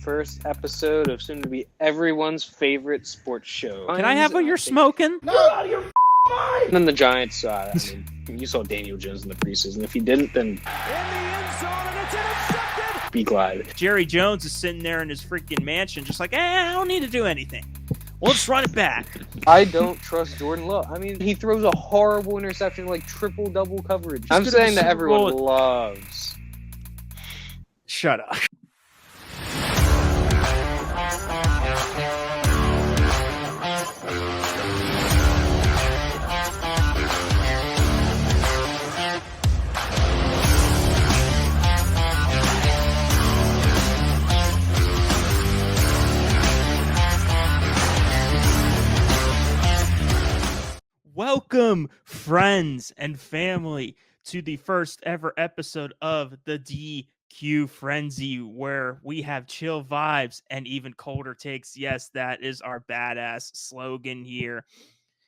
first episode of soon to be everyone's favorite sports show. Can I have what you're smoking? No! You're out of your mind! And then the Giants, I mean, you saw Daniel Jones in the preseason. If you didn't, then... In the end zone, and it's intercepted! Be glad. Jerry Jones is sitting there in his freaking mansion just like, I don't need to do anything. We'll just run it back. I don't trust Jordan Love. I mean, he throws a horrible interception, like triple-double coverage. I'm saying that everyone loves. Shut up. Welcome, friends and family, to the first ever episode of the DQ Frenzy, where we have chill vibes and even colder takes. Yes, that is our badass slogan here.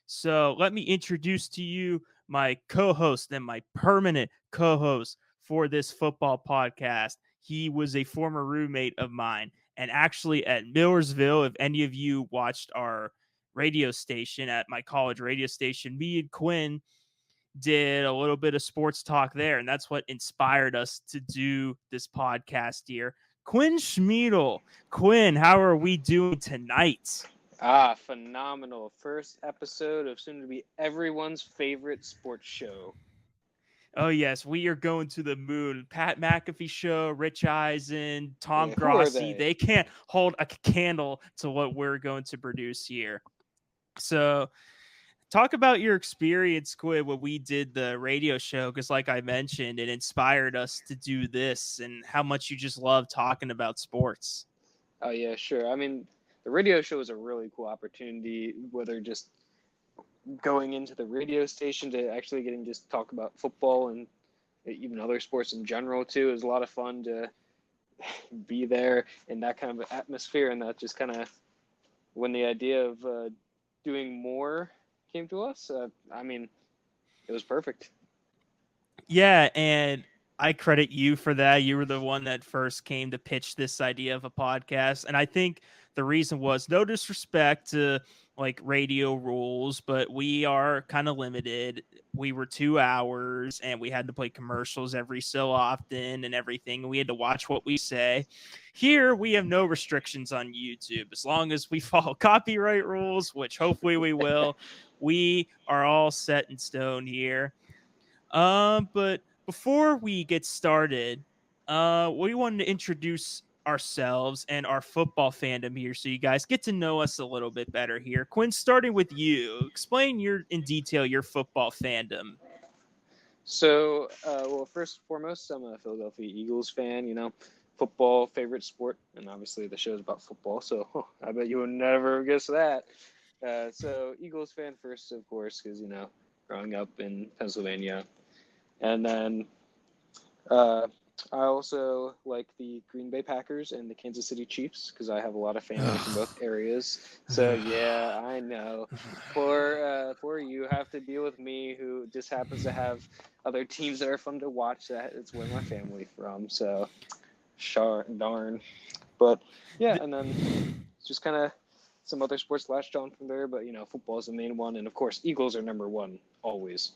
So let me introduce to you my co-host and my permanent co-host for this football podcast. He was a former roommate of mine, and actually at Millersville, if any of you watched our radio station at my college radio station, me and Quinn did a little bit of sports talk there, and that's what inspired us to do this podcast here. Quinn Schmidle. Quinn, how are we doing tonight? Phenomenal. First episode of soon to be everyone's favorite sports show. Oh, yes, we are going to the moon. Pat McAfee show, Rich Eisen, Tom Grossi, they can't hold a candle to what we're going to produce here. So talk about your experience, Quinn, when we did the radio show, because like I mentioned, it inspired us to do this, and how much you just love talking about sports. Oh, yeah, sure. I mean, the radio show is a really cool opportunity, whether just going into the radio station to actually getting just talk about football and even other sports in general, too. It was a lot of fun to be there in that kind of atmosphere, and that just kind of when the idea of doing more came to us. I mean, it was perfect. Yeah, and I credit you for that. You were the one that first came to pitch this idea of a podcast, and I think the reason was, no disrespect to like radio rules, but we are kind of limited. We were 2 hours and we had to play commercials every so often and everything. We had to watch what we say. Here, we have no restrictions on YouTube. As long as we follow copyright rules, which hopefully we will, we are all set in stone here. But before we get started, we wanted to introduce ourselves and our football fandom here, so you guys get to know us a little bit better here. Quinn, starting with you, explain in detail your football fandom. So, well, first and foremost, I'm a Philadelphia Eagles fan. You know, football, favorite sport, and obviously the show's about football. So I bet you would never guess that. So Eagles fan first, of course, because growing up in Pennsylvania, and then I also like the Green Bay Packers and the Kansas City Chiefs because I have a lot of family from both areas. So, yeah, I know. Poor you have to deal with me, who just happens to have other teams that are fun to watch. That is where my family's from. So, darn. But, yeah, and then just kind of some other sports latched on from there. But, football is the main one. And, of course, Eagles are number one always.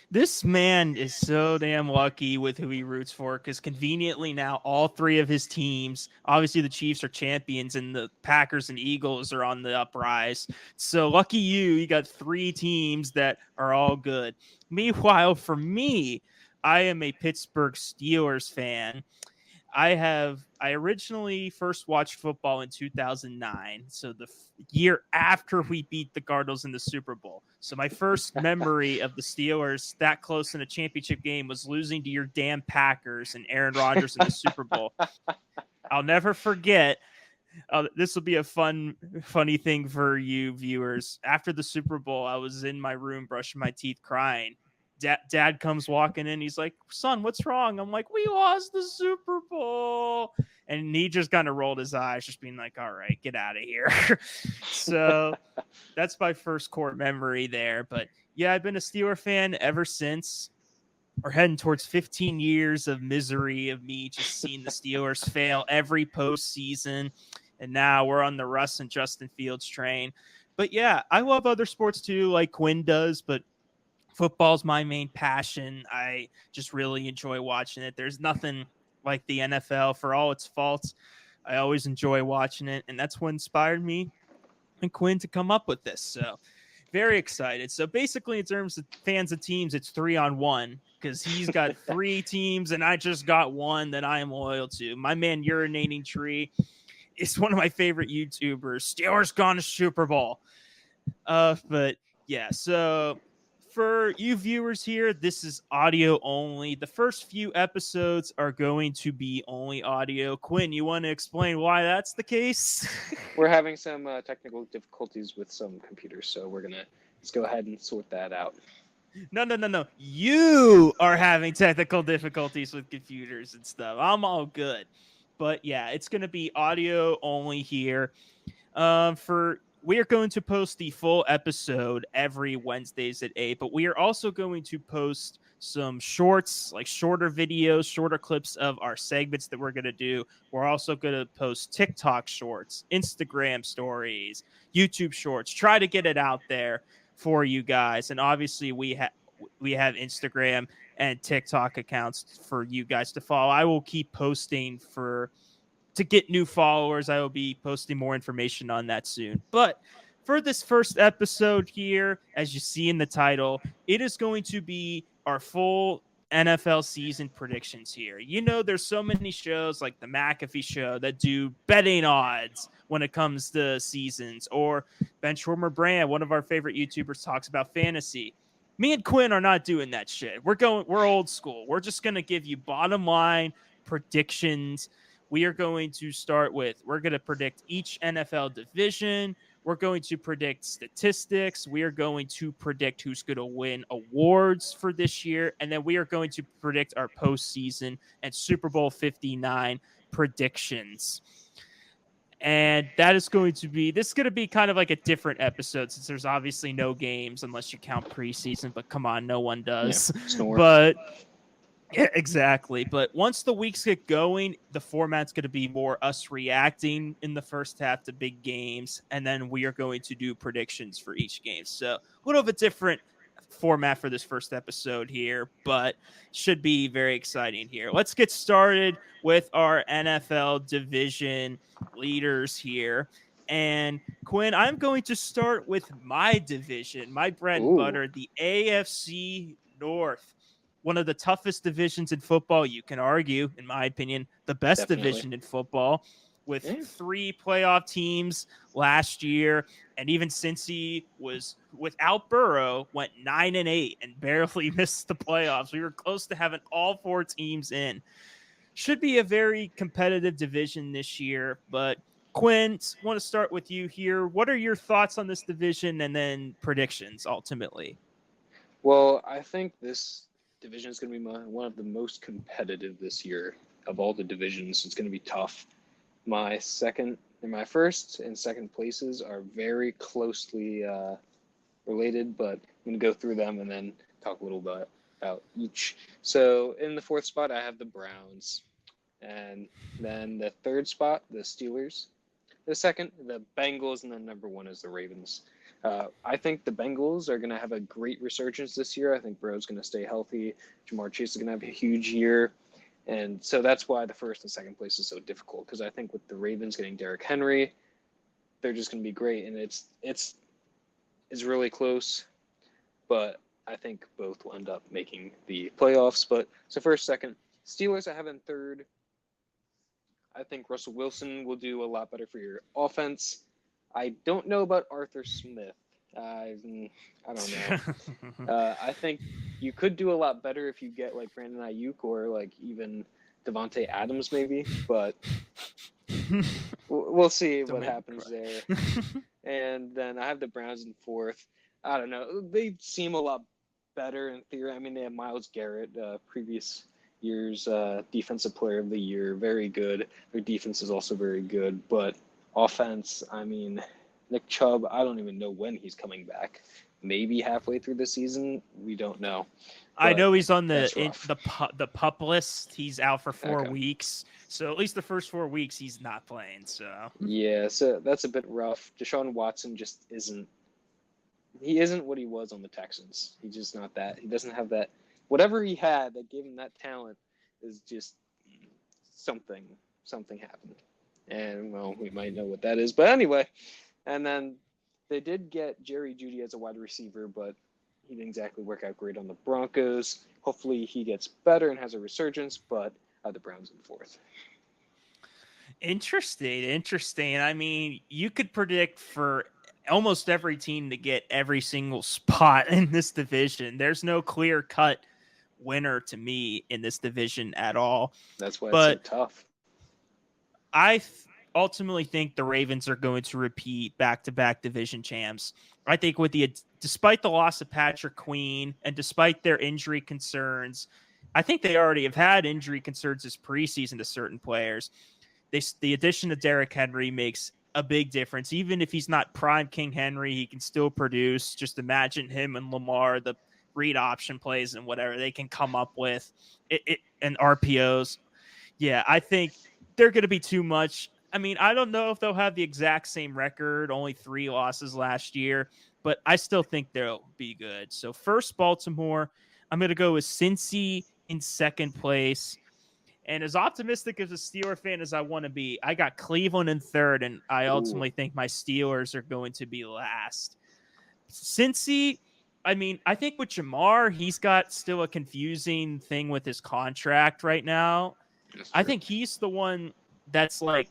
This man is so damn lucky with who he roots for, because conveniently now all three of his teams, obviously the Chiefs are champions and the Packers and Eagles are on the uprise. So lucky you got three teams that are all good. Meanwhile, for me, I am a Pittsburgh Steelers fan. I originally first watched football in 2009, so the year after we beat the Cardinals in the Super Bowl. So my first memory of the Steelers that close in a championship game was losing to your damn Packers and Aaron Rodgers in the Super Bowl. I'll never forget. This will be a funny thing for you viewers. After the Super Bowl, I was in my room brushing my teeth crying. Dad comes walking in. He's like, son, what's wrong? I'm like, we lost the Super Bowl. And he just kind of rolled his eyes, just being like, all right, get out of here. So that's my first core memory there. But yeah, I've been a Steeler fan ever since. We're heading towards 15 years of misery of me just seeing the Steelers fail every postseason. And now we're on the Russ and Justin Fields train. But yeah, I love other sports too, like Quinn does, but football's my main passion. I just really enjoy watching it. There's nothing like the NFL for all its faults. I always enjoy watching it. And that's what inspired me and Quinn to come up with this. So very excited. So basically, in terms of fans of teams, it's 3-on-1 because he's got 3 teams and I just got one that I am loyal to. My man, Urinating Tree, is one of my favorite YouTubers. Steelers gone to Super Bowl. But yeah, so for you viewers here, this is audio only. The first few episodes are going to be only audio. Quinn, you want to explain why that's the case? We're having some technical difficulties with some computers, so let's go ahead and sort that out. No. You are having technical difficulties with computers and stuff. I'm all good. But yeah, it's going to be audio only here. We are going to post the full episode every Wednesdays at 8, but we are also going to post some shorts, like shorter videos, shorter clips of our segments that we're going to do. We're also going to post TikTok shorts, Instagram stories, YouTube shorts, try to get it out there for you guys. And obviously we have Instagram and TikTok accounts for you guys to follow. I will keep posting to get new followers. I will be posting more information on that soon. But for this first episode here, as you see in the title, it is going to be our full NFL season predictions here. You know, there's so many shows like the McAfee Show that do betting odds when it comes to seasons, or Benchwarmer Brand, one of our favorite YouTubers, talks about fantasy. Me and Quinn are not doing that shit. We're old school. We're just going to give you bottom line predictions. We are going to we're going to predict each NFL division. We're going to predict statistics. We are going to predict who's going to win awards for this year. And then we are going to predict our postseason and Super Bowl 59 predictions. And this is going to be kind of like a different episode since there's obviously no games unless you count preseason. But come on, no one does. Yeah, but yeah, exactly. But once the weeks get going, the format's going to be more us reacting in the first half to big games, and then we are going to do predictions for each game. So a little of a different format for this first episode here, but should be very exciting here. Let's get started with our NFL division leaders here. And Quinn, I'm going to start with my division, my bread and butter, the AFC North. One of the toughest divisions in football, you can argue, in my opinion, the best division in football, with 3 playoff teams last year. And even Cincy was, without Burrow, went 9-8 and barely missed the playoffs. We were close to having all 4 teams in. Should be a very competitive division this year. But Quinn, I want to start with you here. What are your thoughts on this division and then predictions ultimately? Well, I think this division is going to be one of the most competitive this year of all the divisions. It's going to be tough. My first and second places are very closely related, but I'm going to go through them and then talk a little bit about each. So in the 4th spot, I have the Browns. And then the 3rd spot, the Steelers. The 2nd, the Bengals. And then number 1 is the Ravens. I think the Bengals are going to have a great resurgence this year. I think Burrow's going to stay healthy. Jamar Chase is going to have a huge year. And so that's why the 1st and 2nd place is so difficult, because I think with the Ravens getting Derrick Henry, they're just going to be great. And it's really close, but I think both will end up making the playoffs. But so 1st, 2nd, Steelers I have in 3rd. I think Russell Wilson will do a lot better for your offense. I don't know about Arthur Smith. I don't know. I think you could do a lot better if you get like Brandon Ayuk or like even Devontae Adams maybe, but we'll see what happens there. And then I have the Browns in 4th. I don't know. They seem a lot better in theory. I mean, they have Myles Garrett, previous year's defensive player of the year, very good. Their defense is also very good, but offense, I mean, Nick Chubb, I don't even know when he's coming back. maybe halfway through the season. We don't know. I But know he's on that's the rough. the pup list. He's out for 4 Okay. weeks, so at least the first 4 weeks he's not playing. So Yeah, so that's a bit rough. Deshaun Watson just isn't. He isn't what he was on the Texans. He's just not that. He doesn't have that. Whatever he had that gave him that talent is just something. Something happened, and well, we might know what that is. But anyway, and then they did get Jerry Jeudy as a wide receiver, but he didn't exactly work out great on the Broncos. Hopefully, he gets better and has a resurgence. But the Browns in fourth. interesting. I mean, you could predict for almost every team to get every single spot in this division. There's no clear cut winner to me in this division at all. That's why But it's so tough. I ultimately think the Ravens are going to repeat back-to-back division champs. I think despite the loss of Patrick Queen and despite their injury concerns, I think they already have had injury concerns this preseason to certain players. The addition of Derrick Henry makes a big difference. Even if he's not prime King Henry, he can still produce. Just imagine him and Lamar, the read option plays and whatever they can come up with and RPOs. Yeah, I think they're going to be too much. I mean, I don't know if they'll have the exact same record, only 3 losses last year, but I still think they'll be good. So first, Baltimore. I'm going to go with Cincy in second place. And as optimistic as a Steeler fan as I want to be, I got Cleveland in third, and I ultimately think my Steelers are going to be last. Cincy, I mean, I think with Jamar, he's got still a confusing thing with his contract right now. I think he's the one that's like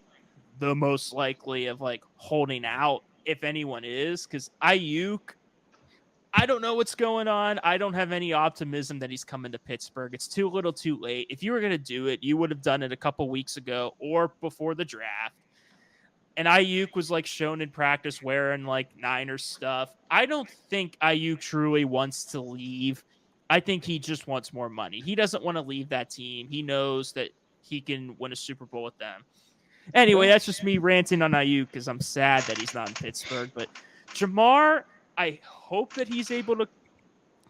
the most likely of like holding out if anyone is, because Ayuk, I don't know what's going on. I don't have any optimism that he's coming to Pittsburgh. It's too little too late. If you were going to do it, you would have done it a couple weeks ago or before the draft. And Ayuk was like shown in practice wearing like Niners stuff. I don't think Ayuk truly wants to leave. I think he just wants more money. He doesn't want to leave that team. He knows that he can win a Super Bowl with them. Anyway, that's just me ranting on Ayuk because I'm sad that he's not in Pittsburgh. But Jamar, I hope that he's able to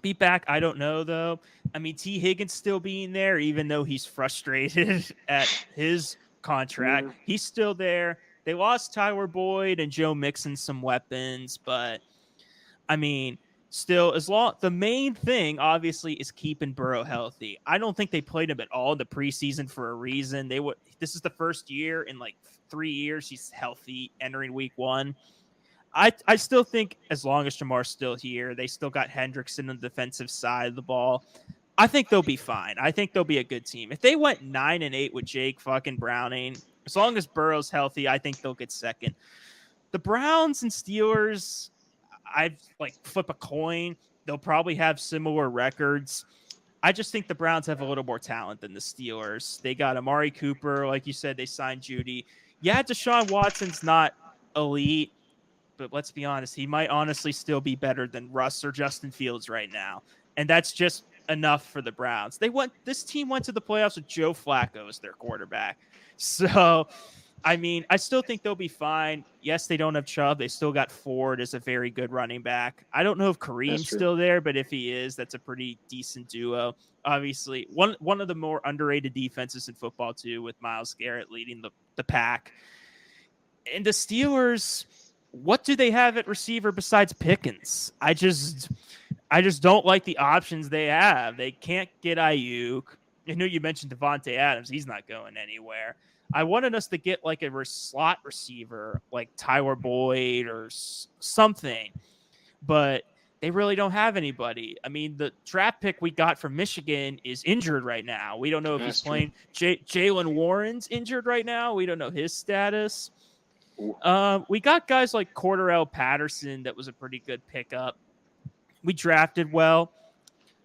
be back. I don't know, though. I mean, T. Higgins still being there, even though he's frustrated at his contract. Yeah. He's still there. They lost Tyler Boyd and Joe Mixon some weapons, but I mean, still, the main thing obviously is keeping Burrow healthy. I don't think they played him at all in the preseason for a reason. This is the first year in like 3 years he's healthy entering week 1. I still think as long as Jamar's still here, they still got Hendrickson on the defensive side of the ball. I think they'll be fine. I think they'll be a good team. If they went 9-8 with Jake fucking Browning, as long as Burrow's healthy, I think they'll get second. The Browns and Steelers, I'd like flip a coin. They'll probably have similar records. I just think the Browns have a little more talent than the Steelers. They got Amari Cooper. Like you said, they signed Jeudy. Yeah, Deshaun Watson's not elite, but let's be honest, he might honestly still be better than Russ or Justin Fields right now. And that's just enough for the Browns. This team went to the playoffs with Joe Flacco as their quarterback. So, I mean, I still think they'll be fine. Yes, they don't have Chubb. They still got Ford as a very good running back. I don't know if Kareem's still there, but if he is, that's a pretty decent duo. Obviously, one of the more underrated defenses in football, too, with Myles Garrett leading the pack. And the Steelers, what do they have at receiver besides Pickens? I just don't like the options they have. They can't get Ayuk. I know you mentioned Devontae Adams. He's not going anywhere. I wanted us to get like a slot receiver like Tyler Boyd or something, but they really don't have anybody. I mean, the draft pick we got from Michigan is injured right now. We don't know if he's playing. Jalen Warren's injured right now. We don't know his status. We got guys like Cordarrelle Patterson. That was a pretty good pickup. We drafted well.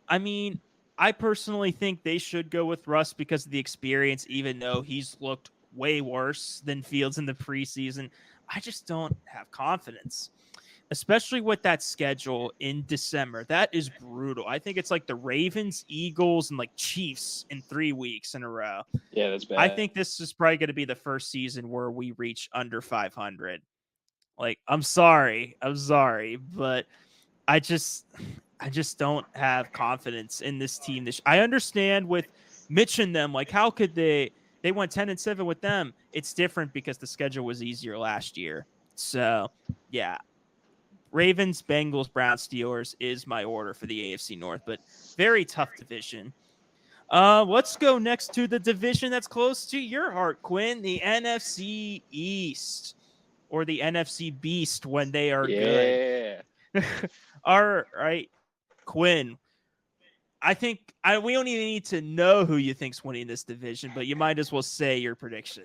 I mean, I personally think they should go with Russ because of the experience, even though he's looked way worse than Fields in the preseason. I just don't have confidence, especially with that schedule in December. That is brutal. I think it's like the Ravens, Eagles, and like Chiefs in 3 weeks in a row. Yeah, that's bad. I think this is probably going to be the first season where we reach under 500. Like, I'm sorry, but I just don't have confidence in this team. I understand with Mitch and them, like how could they went 10-7 with them? It's different because the schedule was easier last year. So yeah, Ravens, Bengals, Browns, Steelers is my order for the AFC North, but very tough division. Let's go next to the division that's close to your heart, Quinn, the NFC East, or the NFC Beast when they are good. All right, Quinn. I think we don't even need to know who you think's winning this division, but you might as well say your prediction.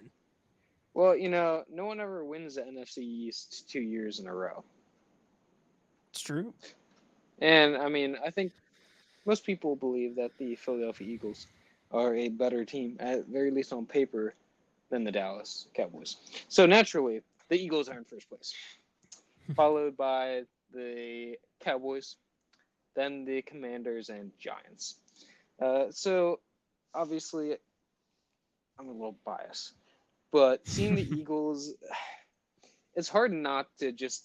Well, no one ever wins the NFC East 2 years in a row. It's true. And, I think most people believe that the Philadelphia Eagles are a better team, at very least on paper, than the Dallas Cowboys. So, naturally, the Eagles are in first place, followed by the Cowboys, then the Commanders and Giants. So, obviously, I'm a little biased. But seeing the Eagles, it's hard not to just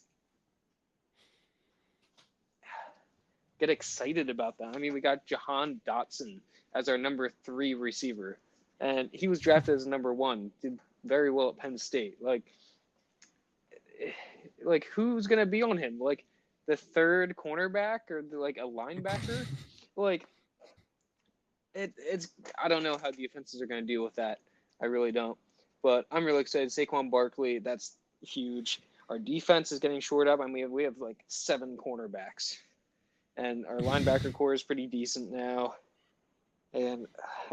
get excited about that. We got Jahan Dotson as our number 3 receiver, and he was drafted as number 1. Did very well at Penn State. Like who's gonna be on him? Like the third cornerback or like a linebacker? It's I don't know how defenses are gonna deal with that. I really don't. But I'm really excited. Saquon Barkley, that's huge. Our defense is getting shored up, and we have like 7 cornerbacks. And our linebacker core is pretty decent now. And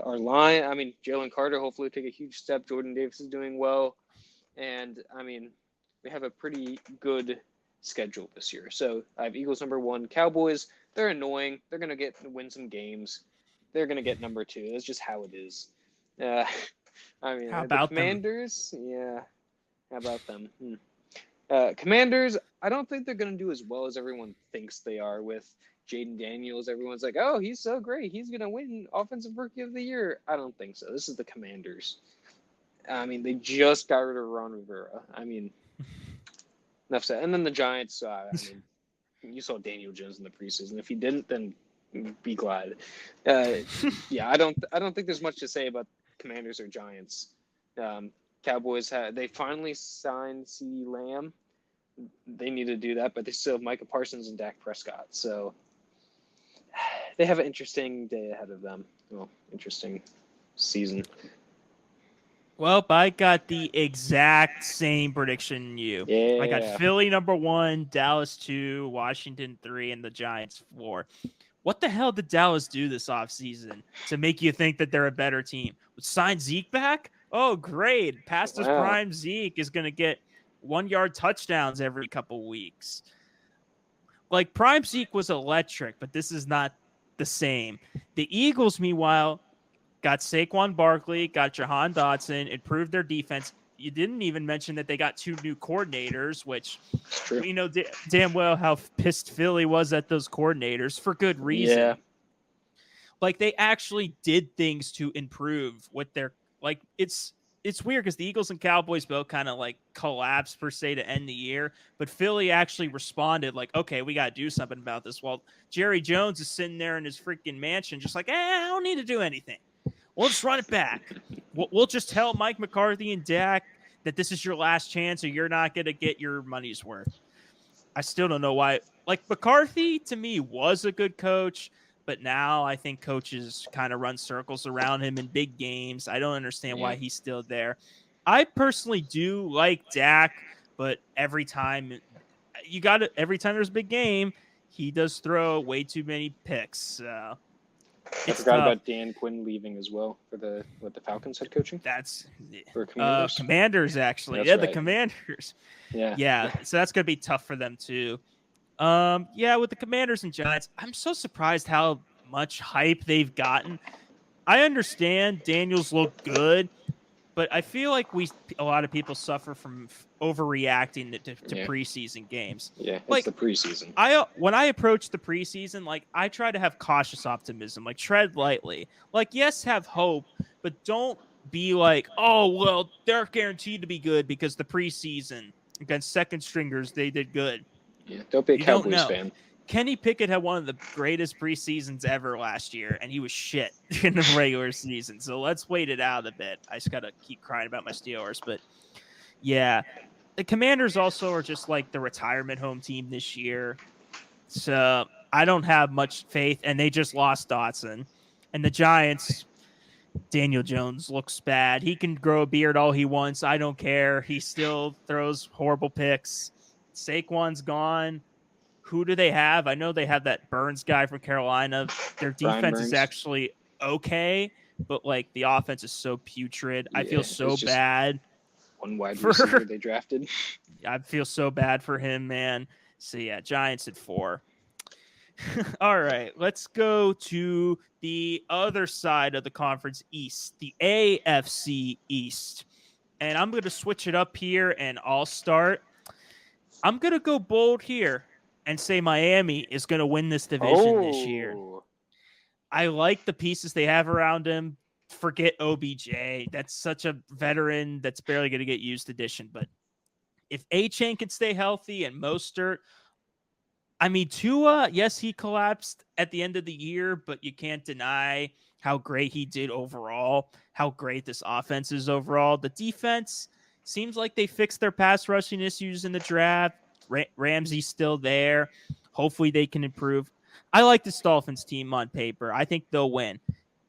our line, Jalen Carter hopefully take a huge step. Jordan Davis is doing well. And, we have a pretty good schedule this year. So I have Eagles number 1. Cowboys, they're annoying. They're going to win some games. They're going to get number 2. That's just how it is. How about the Commanders? Them? Yeah. How about them? Commanders, I don't think they're going to do as well as everyone thinks they are with Jaden Daniels. Everyone's like, oh, he's so great. He's going to win Offensive Rookie of the Year. I don't think so. This is the Commanders. They just got rid of Ron Rivera. Enough said. And then the Giants, you saw Daniel Jones in the preseason. If he didn't, then be glad. Yeah, I don't think there's much to say about Commanders or Giants. Cowboys they finally signed CeeDee Lamb. They need to do that, but they still have Micah Parsons and Dak Prescott. So they have an interesting day ahead of them. Well, interesting season. Well, I got the exact same prediction you. Yeah. I got Philly number 1, Dallas 2, Washington 3, and the Giants 4. What the hell did Dallas do this offseason to make you think that they're a better team? Sign Zeke back? Oh, great. Past his prime Zeke is going to get 1-yard touchdowns every couple weeks. Like, prime Zeke was electric, but this is not the same. The Eagles, meanwhile, got Saquon Barkley, got Jahan Dotson, improved their defense. You didn't even mention that they got 2 new coordinators, which we know damn well how pissed Philly was at those coordinators for good reason. Yeah. Like, they actually did things to improve what their like. It's weird because the Eagles and Cowboys both kind of like collapsed per se to end the year, but Philly actually responded like, okay, we got to do something about this. Well, Jerry Jones is sitting there in his freaking mansion just like, I don't need to do anything. We'll just run it back. We'll just tell Mike McCarthy and Dak that this is your last chance or you're not going to get your money's worth. I still don't know why. Like, McCarthy, to me, was a good coach, but now I think coaches kind of run circles around him in big games. I don't understand why he's still there. I personally do like Dak, but every time there's a big game, he does throw way too many picks. So I forgot about Dan Quinn leaving as well for the Falcons head coaching. That's for Commanders. Commanders actually. That's right. The Commanders. Yeah. So that's gonna be tough for them too. With the Commanders and Giants, I'm so surprised how much hype they've gotten. I understand Daniels look good, but I feel like a lot of people suffer from overreacting to preseason games. Yeah, it's the preseason. When I approach the preseason, like, I try to have cautious optimism, like, tread lightly. Like, yes, have hope, but don't be like, oh, well, they're guaranteed to be good because the preseason against second stringers, they did good. Yeah, don't be a Cowboys fan. Kenny Pickett had one of the greatest preseasons ever last year, and he was shit in the regular season. So let's wait it out a bit. I just got to keep crying about my Steelers. But yeah, the Commanders also are just like the retirement home team this year. So I don't have much faith, and they just lost Dotson. And the Giants, Daniel Jones looks bad. He can grow a beard all he wants. I don't care. He still throws horrible picks. Saquon's gone. Who do they have? I know they have that Burns guy from Carolina. Their defense is actually okay, but like the offense is so putrid. I feel so bad. One wide receiver they drafted. I feel so bad for him, man. So yeah, Giants at 4. All right, let's go to the other side of the conference East, the AFC East. And I'm going to switch it up here, and I'll start. I'm going to go bold here and say Miami is going to win this division this year. I like the pieces they have around him. Forget OBJ. That's such a veteran that's barely going to get used addition. But if A-Chain can stay healthy and Mostert, I mean, Tua, yes, he collapsed at the end of the year, but you can't deny how great he did overall, how great this offense is overall. The defense seems like they fixed their pass rushing issues in the draft. Ramsey's still there. Hopefully they can improve. I like this Dolphins team on paper. I think they'll win.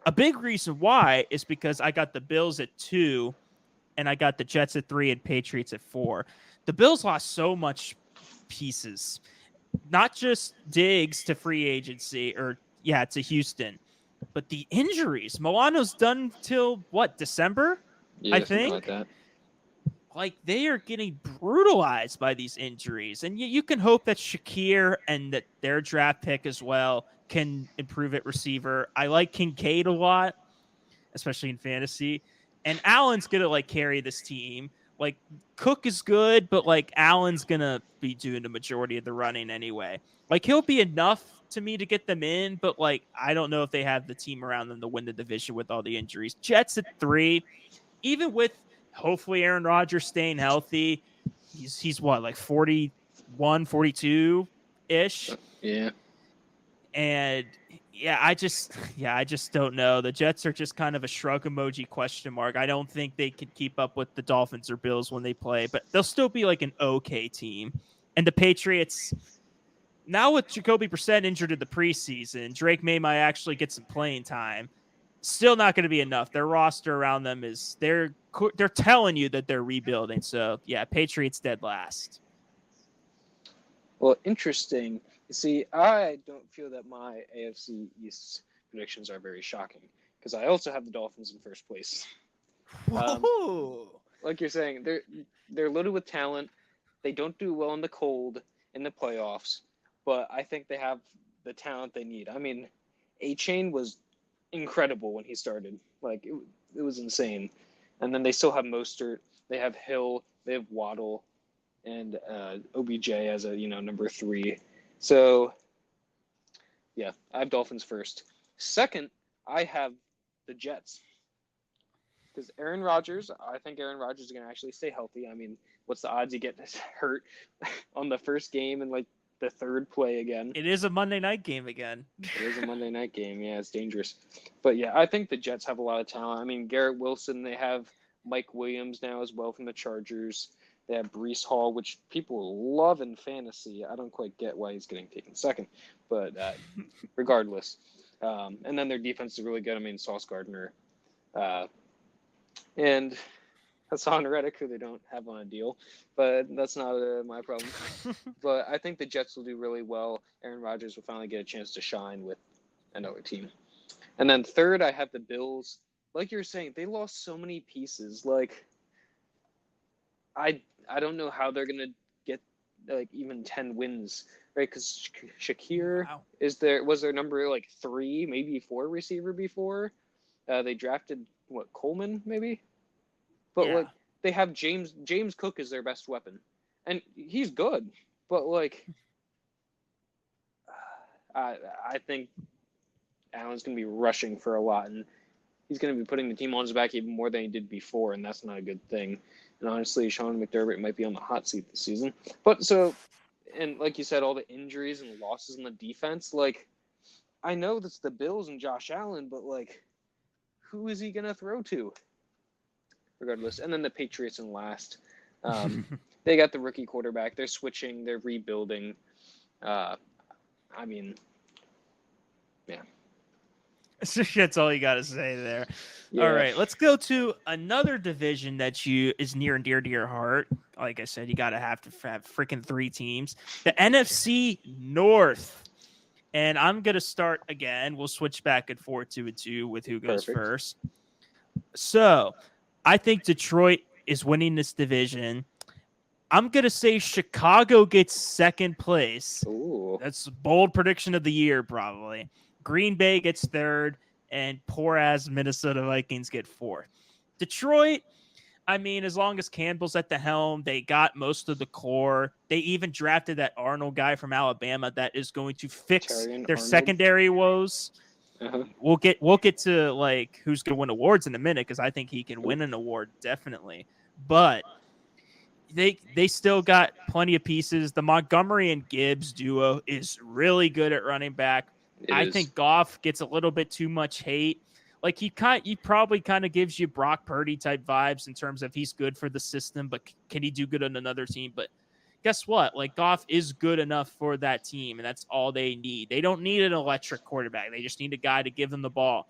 A big reason why is because I got the Bills at 2, and I got the Jets at 3 and Patriots at 4. The Bills lost so much pieces. Not just Diggs to free agency to Houston, but the injuries. Milano's done till December? Yeah, I think. like that. Like they are getting brutalized by these injuries. And you can hope that Shakir and that their draft pick as well can improve at receiver. I like Kincaid a lot, especially in fantasy. And Allen's going to carry this team. Like Cook is good, but Allen's going to be doing the majority of the running anyway. He'll be enough to me to get them in, but I don't know if they have the team around them to win the division with all the injuries. Jets at 3, even with hopefully Aaron Rodgers staying healthy. He's what, 41, 42 ish. Yeah. And I just don't know. The Jets are just kind of a shrug emoji question mark. I don't think they could keep up with the Dolphins or Bills when they play, but they'll still be an okay team. And the Patriots, now with Jacoby Brissett injured in the preseason, Drake May might actually get some playing time. Still not going to be enough. Their roster around them they're telling you that they're rebuilding. So yeah, Patriots dead last. Well, interesting. You see, I don't feel that my AFC East predictions are very shocking because I also have the Dolphins in first place. Like you're saying, they're loaded with talent. They don't do well in the cold in the playoffs, but I think they have the talent they need. I mean, A-Chain was incredible when he started. It was insane. And then they still have Mostert. They have Hill. They have Waddle, and OBJ as a number 3. So, yeah, I have Dolphins first. Second, I have the Jets. Because Aaron Rodgers, I think Aaron Rodgers is going to actually stay healthy. I mean, what's the odds he gets hurt on the first game and the third play again? It is a Monday night game again. It is a Monday night game. Yeah, it's dangerous. But yeah, I think the Jets have a lot of talent. I mean, Garrett Wilson, they have Mike Williams now as well from the Chargers. They have Breece Hall, which people love in fantasy. I don't quite get why he's getting taken second, but regardless. And then their defense is really good. I mean, Sauce Gardner and Hassan Reddick, who they don't have on a deal, but that's not my problem. But I think the Jets will do really well. Aaron Rodgers will finally get a chance to shine with another team. And then third, I have the Bills. Like you were saying, they lost so many pieces. I don't know how they're gonna get even 10 wins, right? Because Shakir was their number 3, maybe 4 receiver before. They drafted Coleman maybe, but they have James Cook is their best weapon, and he's good, but I think Allen's gonna be rushing for a lot, and he's gonna be putting the team on his back even more than he did before, and that's not a good thing. And honestly, Sean McDermott might be on the hot seat this season. But so and like you said, all the injuries and losses in the defense. Like, I know that's the Bills and Josh Allen, but like, who is he gonna throw to? Regardless, and then the Patriots in last. They got the rookie quarterback. They're switching. They're rebuilding. I mean, yeah. That's all you got to say there. Yeah. All right, let's go to another division that is near and dear to your heart. Like I said, you got to have freaking 3 teams. The NFC North. And I'm going to start again. We'll switch back and forth 2 and 2 with who goes Perfect. first. So I think Detroit is winning this division. I'm going to say Chicago gets second place. Ooh. That's a bold prediction of the year, probably. Green Bay gets third, and poor-ass Minnesota Vikings get fourth. Detroit, I mean, as long as Campbell's at the helm, they got most of the core. They even drafted that Arnold guy from Alabama that is going to fix their secondary woes. Uh-huh. We'll get to like who's going to win awards in a minute because I think he can win an award definitely. But they still got plenty of pieces. The Montgomery and Gibbs duo is really good at running back. I think Goff gets a little bit too much hate. Like he probably kind of gives you Brock Purdy type vibes in terms of he's good for the system, but can he do good on another team? But guess what? Like Goff is good enough for that team, and that's all they need. They don't need an electric quarterback. They just need a guy to give them the ball.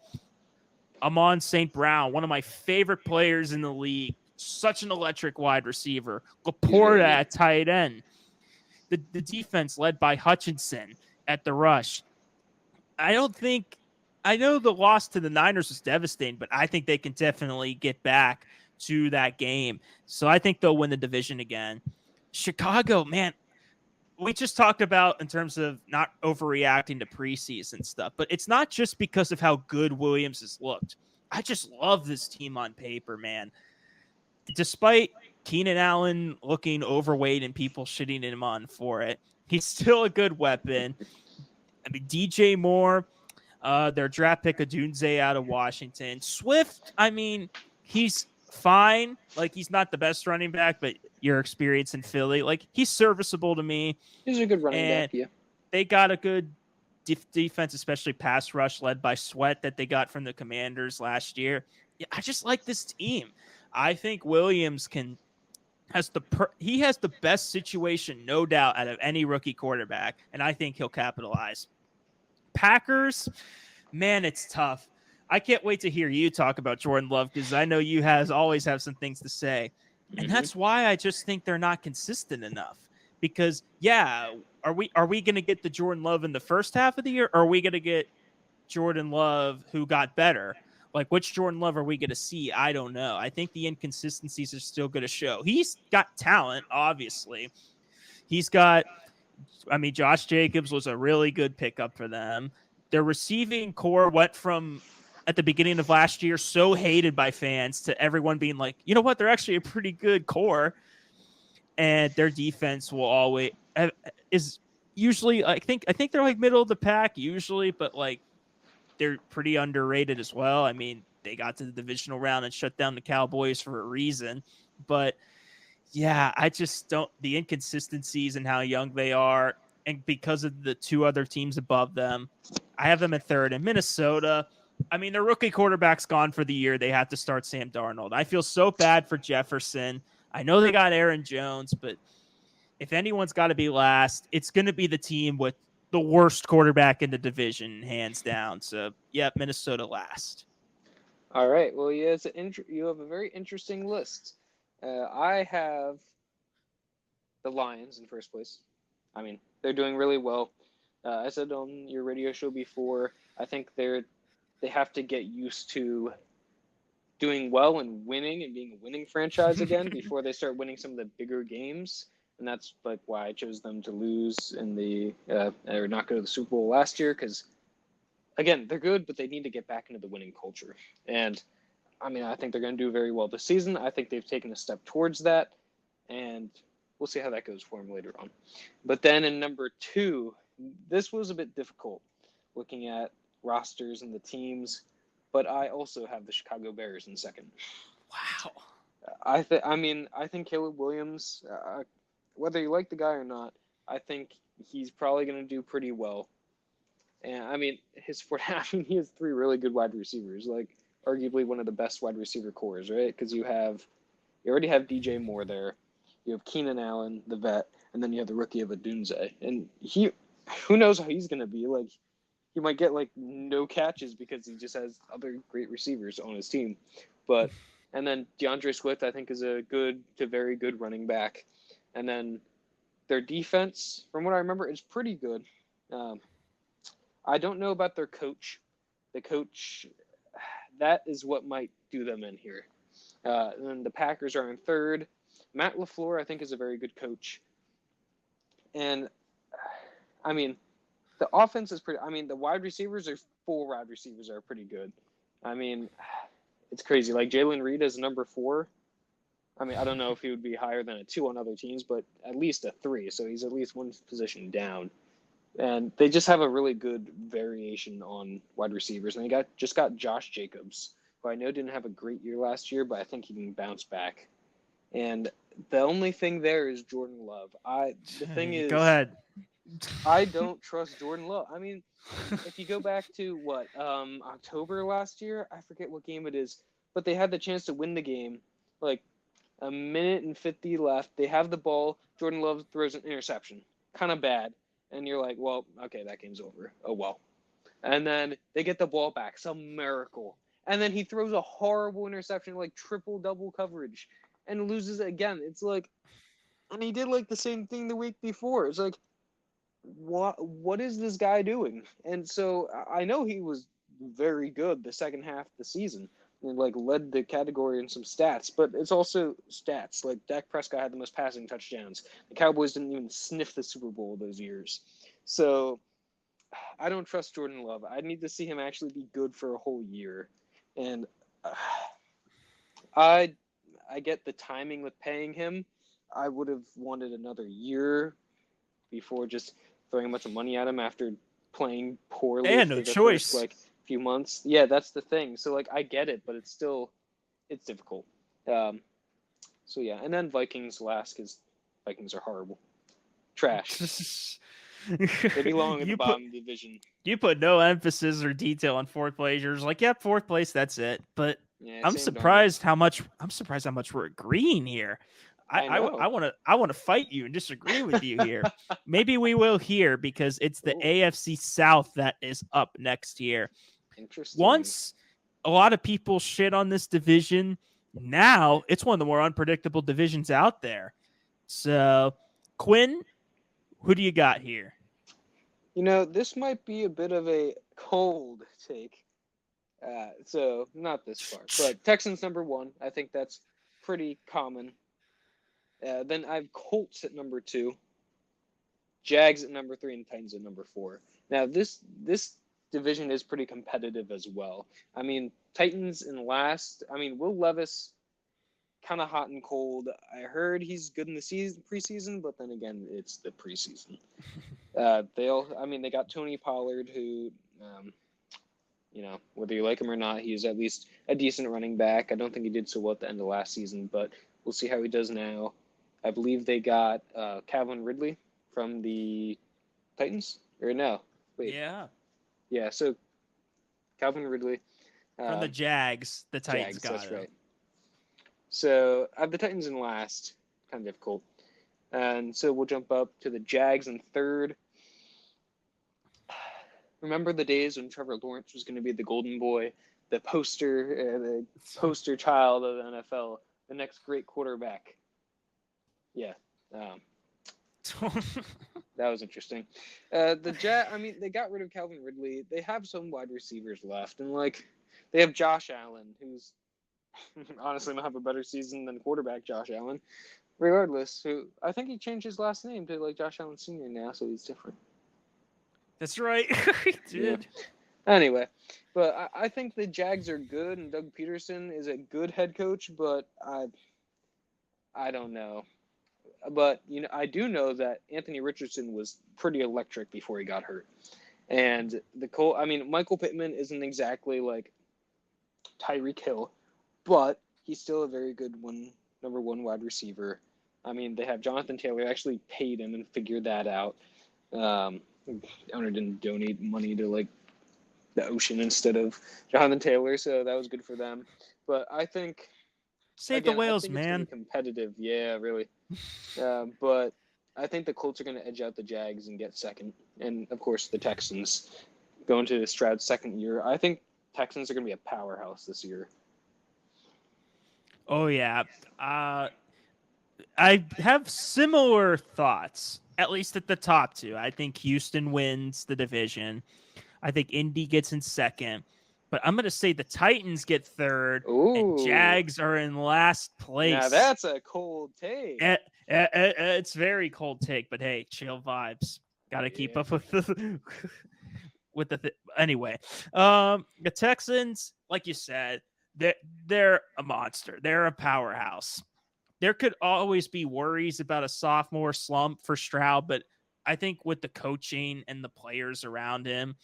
Amon St. Brown, one of my favorite players in the league, such an electric wide receiver. Laporta at tight end. The defense led by Hutchinson at the rush. I know the loss to the Niners was devastating, but I think they can definitely get back to that game. So I think they'll win the division again. Chicago, man, we just talked about in terms of not overreacting to preseason stuff, but it's not just because of how good Williams has looked. I just love this team on paper, man. Despite Keenan Allen looking overweight and people shitting him on for it, he's still a good weapon. I mean, DJ Moore, their draft pick Odunze out of Washington. Swift, I mean, he's fine. Like, he's not the best running back, but your experience in Philly, like, he's serviceable to me. He's a good running back, yeah. They got a good defense, especially pass rush led by Sweat that they got from the Commanders last year. Yeah, I just like this team. I think Williams has the best situation, no doubt, out of any rookie quarterback, and I think he'll capitalize. Packers, man, it's tough. I can't wait to hear you talk about Jordan Love because I know you always have some things to say. And that's why I just think they're not consistent enough. Because, yeah, are we going to get the Jordan Love in the first half of the year, or are we going to get Jordan Love who got better? Like, which Jordan Love are we going to see? I don't know. I think the inconsistencies are still going to show. He's got talent, obviously. Josh Jacobs was a really good pickup for them. Their receiving core went from, at the beginning of last year, so hated by fans to everyone being like, you know what? They're actually a pretty good core. And their defense is usually, I think they're like middle of the pack usually, but like they're pretty underrated as well. I mean, they got to the divisional round and shut down the Cowboys for a reason, but yeah, I just don't, the inconsistencies in how young they are. And because of the 2 other teams above them, I have them at third. And Minnesota, I mean, their rookie quarterback's gone for the year. They have to start Sam Darnold. I feel so bad for Jefferson. I know they got Aaron Jones, but if anyone's got to be last, it's going to be the team with the worst quarterback in the division, hands down. So, yeah, Minnesota last. All right. Well, yeah, you have a very interesting list. I have the Lions in first place. I mean, they're doing really well. I said on your radio show before, I think they have to get used to doing well and winning and being a winning franchise again before they start winning some of the bigger games. And that's like why I chose them to lose or not go to the Super Bowl last year. Because again, they're good, but they need to get back into the winning culture. And I mean, I think they're going to do very well this season. I think they've taken a step towards that, and we'll see how that goes for them later on. But then in number 2, this was a bit difficult looking at rosters and the teams, but I also have the Chicago Bears in second. Wow. I think Caleb Williams, whether you like the guy or not, I think he's probably going to do pretty well. And I mean, he has 3 really good wide receivers, like arguably one of the best wide receiver cores, right? Because you already have DJ Moore there, you have Keenan Allen, the vet, and then you have the rookie of Adunze, and who knows how he's going to be? Like, he might get like no catches because he just has other great receivers on his team, and then DeAndre Swift, I think, is a good to very good running back, and then their defense, from what I remember, is pretty good. I don't know about their coach. The coach, that is what might do them in here. And then the Packers are in third. Matt LaFleur, I think, is a very good coach. And, I mean, the offense is pretty – I mean, the wide receivers are – 4 wide receivers are pretty good. I mean, it's crazy. Like, Jalen Reed is number 4. I mean, I don't know if he would be higher than a 2 on other teams, but at least a 3. So he's at least one position down. And they just have a really good variation on wide receivers. And they just got Josh Jacobs, who I know didn't have a great year last year, but I think he can bounce back. And the only thing there is Jordan Love. The thing is, go ahead. I don't trust Jordan Love. I mean, if you go back to October last year, I forget what game it is, but they had the chance to win the game, like a minute and 50 left. They have the ball. Jordan Love throws an interception, kind of bad. And you're like, well, okay, that game's over. Oh, well. And then they get the ball back. Some miracle. And then he throws a horrible interception, like triple-double coverage, and loses it again. It's like, and he did like the same thing the week before. It's like, what is this guy doing? And so I know he was very good the second half of the season and like led the category in some stats, but it's also stats. Like Dak Prescott had the most passing touchdowns. The Cowboys didn't even sniff the Super Bowl those years. So I don't trust Jordan Love. I need to see him actually be good for a whole year. And I get the timing with paying him. I would have wanted another year before just throwing a bunch of money at him after playing poorly no for the choice. first few months. Yeah, that's the thing. So I get it, but it's difficult. So yeah, and then Vikings last because Vikings are horrible, trash. They belong at the bottom of the division. You put no emphasis or detail on fourth place. You're just like, yeah, fourth place, that's it. But Yeah, I'm surprised how much we're agreeing here. I want to fight you and disagree with you here. Maybe we will here because it's the AFC South that is up next year. Interesting. Once a lot of people shit on this division, now it's one of the more unpredictable divisions out there. So, Quinn, who do you got here? This might be a bit of a cold take. So not this far, but Texans number 1. I think that's pretty common. Then I have Colts at number 2, Jags at number 3, and Titans at number 4. Now this division is pretty competitive as well. I mean, Titans in last. I mean, Will Levis, kind of hot and cold. I heard he's good in the preseason, but then again, it's the preseason. They got Tony Pollard, who, whether you like him or not, he's at least a decent running back. I don't think he did so well at the end of last season, but we'll see how he does now. I believe they got Calvin Ridley from the Titans, or no? Wait. Yeah. So Calvin Ridley from the Jags. The Titans got that's him. Right. So I have the Titans in last. Kind of difficult. And so we'll jump up to the Jags in third. Remember the days when Trevor Lawrence was going to be the golden boy, the poster child of the NFL, the next great quarterback. Yeah. That was interesting. They got rid of Calvin Ridley. They have some wide receivers left, and they have Josh Allen, who's honestly might have a better season than quarterback Josh Allen. Regardless, who I think he changed his last name to Josh Allen Sr. now, so he's different. That's right, he did. Yeah. Anyway, but I think the Jags are good, and Doug Peterson is a good head coach, but I don't know. But I do know that Anthony Richardson was pretty electric before he got hurt, and Michael Pittman isn't exactly like Tyreek Hill, but he's still a very good number 1 wide receiver. I mean, they have Jonathan Taylor actually paid him and figured that out. The owner didn't donate money to like the ocean instead of Jonathan Taylor, so that was good for them. But I think Save the again, I whales, think it's going to man. be competitive. Yeah, really. But I think the Colts are going to edge out the Jags and get second, and of course the Texans going to Stroud's second year. I think Texans are going to be a powerhouse this year. Oh yeah. I have similar thoughts, at least at the top two. I think Houston wins the division. I think Indy gets in second. But I'm going to say the Titans get third and Ooh, Jags are in last now place. that's a cold take. It's very cold take, but hey, chill vibes. Got to keep up with the anyway. The Texans, like you said, they're a monster. They're a powerhouse. There could always be worries about a sophomore slump for Stroud, but I think with the coaching and the players around him,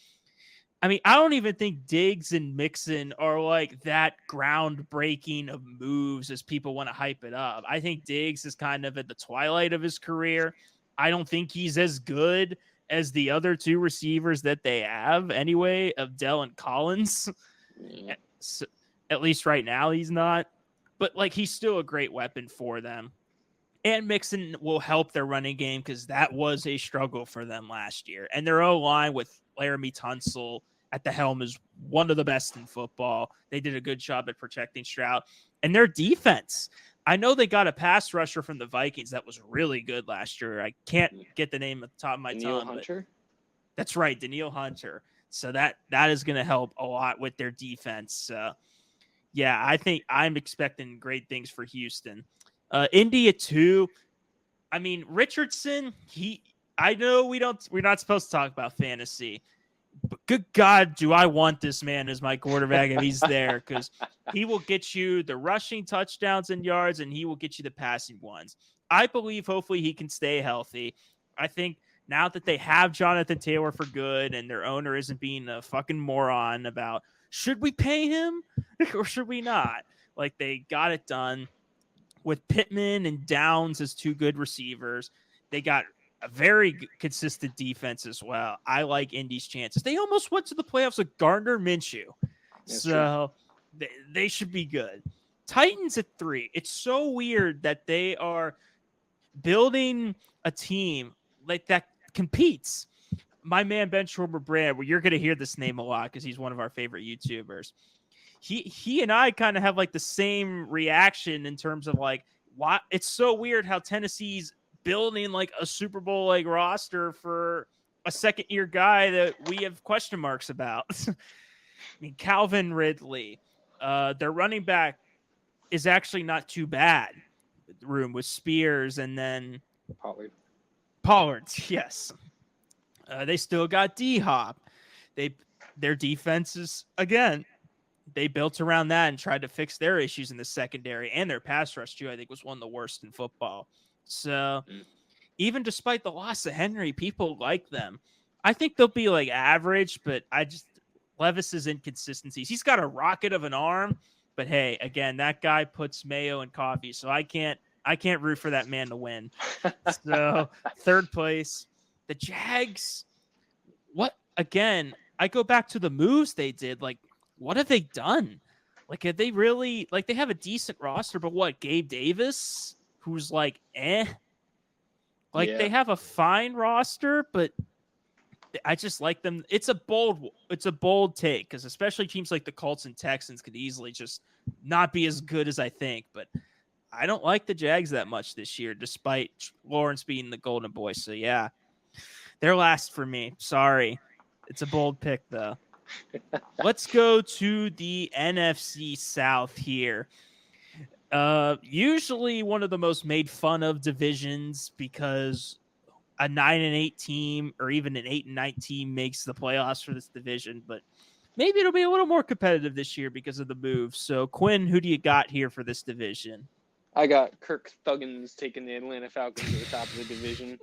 I mean, I don't even think Diggs and Mixon are like that groundbreaking of moves as people want to hype it up. I think Diggs is kind of at the twilight of his career. I don't think he's as good as the other two receivers that they have anyway, of Dell and Collins. Yeah. So, at least right now, he's not. But like, he's still a great weapon for them. And Mixon will help their running game because that was a struggle for them last year. And their O-line with Laramie Tunsil at the helm is one of the best in football. They did a good job at protecting Stroud. And their defense, I know they got a pass rusher from the Vikings that was really good last year. I can't get the name at the top of my Danielle tongue. Hunter? That's right, Danielle Hunter. So that is going to help a lot with their defense. Yeah, I think I'm expecting great things for Houston. India too. I mean, Richardson, I know we're not supposed to talk about fantasy, but good God, do I want this man as my quarterback if he's there, because he will get you the rushing touchdowns and yards, and he will get you the passing ones. I believe hopefully he can stay healthy. I think now that they have Jonathan Taylor for good and their owner isn't being a fucking moron about should we pay him or should we not? Like, they got it done with Pittman and Downs as two good receivers. They got a very consistent defense as well. I like Indy's chances. They almost went to the playoffs with Gardner Minshew. That's So they should be good. Titans at 3. It's so weird that they are building a team like that competes. My man Ben Schwarber Brand, well, you're going to hear this name a lot because he's one of our favorite YouTubers. He and I kind of have like the same reaction in terms of like, why it's so weird how Tennessee's building like a Super Bowl like roster for a second year guy that we have question marks about. I mean, Calvin Ridley, their running back is actually not too bad. The room with Spears and then Pollard. Yes. They still got D-Hop. Their defense is, again, they built around that and tried to fix their issues in the secondary, and their pass rush too, I think, was one of the worst in football. So even despite the loss of Henry, people like them. I think they'll be like average, but Levis's inconsistencies. He's got a rocket of an arm, but hey, again, that guy puts mayo in coffee, so I can't root for that man to win. So third place, the Jags. What again? I go back to the moves they did. Like, what have they done? Like, have they really, like, they have a decent roster, but what, Gabe Davis, who's like, Like, yeah. they have a fine roster, but I just like them. It's a bold take, because especially teams like the Colts and Texans could easily just not be as good as I think. But I don't like the Jags that much this year, despite Lawrence being the golden boy. So, yeah, they're last for me. Sorry. It's a bold pick, though. Let's go to the NFC South here. Usually one of the most made fun of divisions because a 9-8 team or even an 8-9 team makes the playoffs for this division, but maybe it'll be a little more competitive this year because of the move. So, Quinn, who do you got here for this division? I got Kirk Thuggins taking the Atlanta Falcons to the top of the division.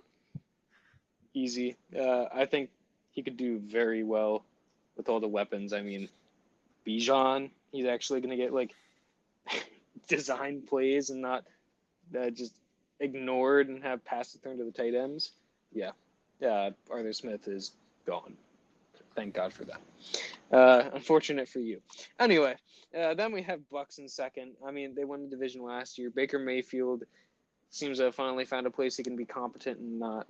Easy. I think he could do very well with all the weapons. I mean, Bijan, he's actually going to get like design plays and not just ignored and have passes thrown to the tight ends, yeah, Arthur Smith is gone. Thank God for that. Unfortunate for you. Anyway, then we have Bucks in second. I mean, they won the division last year. Baker Mayfield seems to have finally found a place he can be competent and not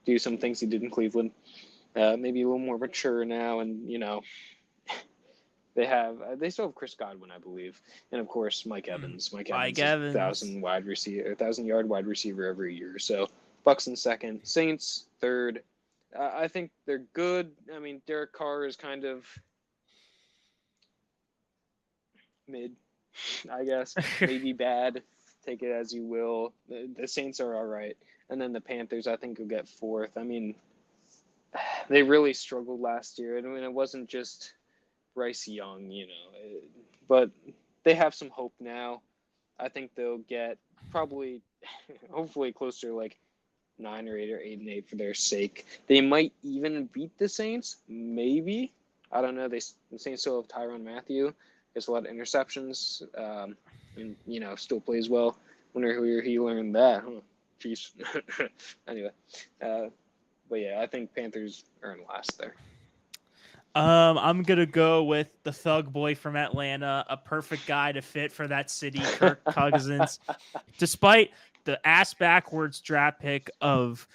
do some things he did in Cleveland. Maybe a little more mature now, and they still have Chris Godwin, I believe, and of course Mike Evans. Mike Evans is 1,000-yard wide receiver every year. So Bucks in second, Saints third. I think they're good. I mean, Derek Carr is kind of mid, I guess, maybe bad. Take it as you will. The Saints are all right, and then the Panthers, I think, will get fourth. I mean, they really struggled last year. I mean, it wasn't just Bryce Young, but they have some hope now. I think they'll get probably, hopefully, closer to like 9 or 8 or 8-8 for their sake. They might even beat the Saints, maybe. I don't know. The Saints still have Tyrann Mathieu. Gets a lot of interceptions, and still plays well. Wonder where he learned that. Huh? Jeez. Anyway, but yeah, I think Panthers are in last there. I'm gonna go with the thug boy from Atlanta, a perfect guy to fit for that city, Kirk Cousins. Despite the ass backwards draft pick of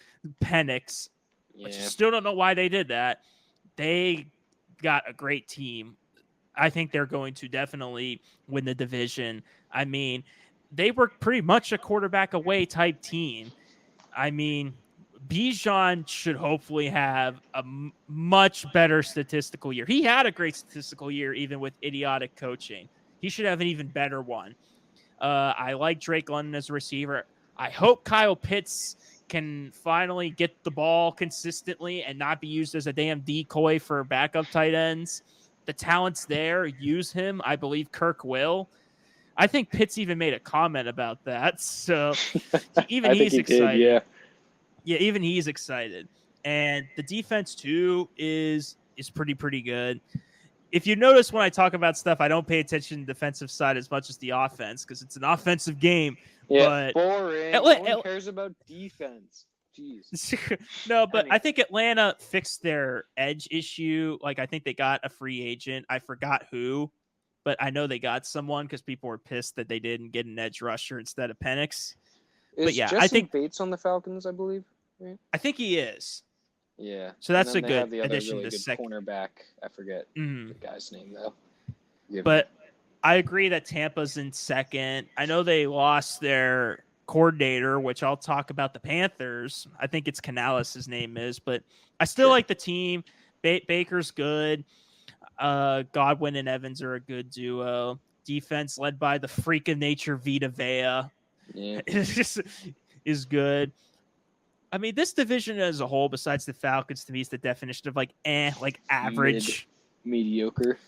Penix, which I still don't know why they did that. They got a great team. I think they're going to definitely win the division. I mean, they were pretty much a quarterback away type team. I mean, Bijan should hopefully have a much better statistical year. He had a great statistical year, even with idiotic coaching. He should have an even better one. I like Drake London as a receiver. I hope Kyle Pitts can finally get the ball consistently and not be used as a damn decoy for backup tight ends. The talent's there. Use him. I believe Kirk will. I think Pitts even made a comment about that. So even he's excited. Did, yeah, even he's excited. And the defense, too, is pretty good. If you notice when I talk about stuff, I don't pay attention to the defensive side as much as the offense because it's an offensive game. Yeah, but boring. No one cares about defense. Jeez. No, but I think Atlanta fixed their edge issue. Like, I think they got a free agent. I forgot who, but I know they got someone because people were pissed that they didn't get an edge rusher instead of Penix. But yeah, Justin I think Bates on the Falcons, I believe. Right? I think he is. Yeah. So that's a good addition really to second cornerback. I forget the guy's name though. But I agree that Tampa's in second. I know they lost their coordinator, which I'll talk about the Panthers. I think it's Canales, his name is, but I still like the team. Baker's good. Godwin and Evans are a good duo. Defense led by the freak of nature Vita Vea. Yeah. is good. I mean, this division as a whole, besides the Falcons, to me is the definition of like average. Mediocre.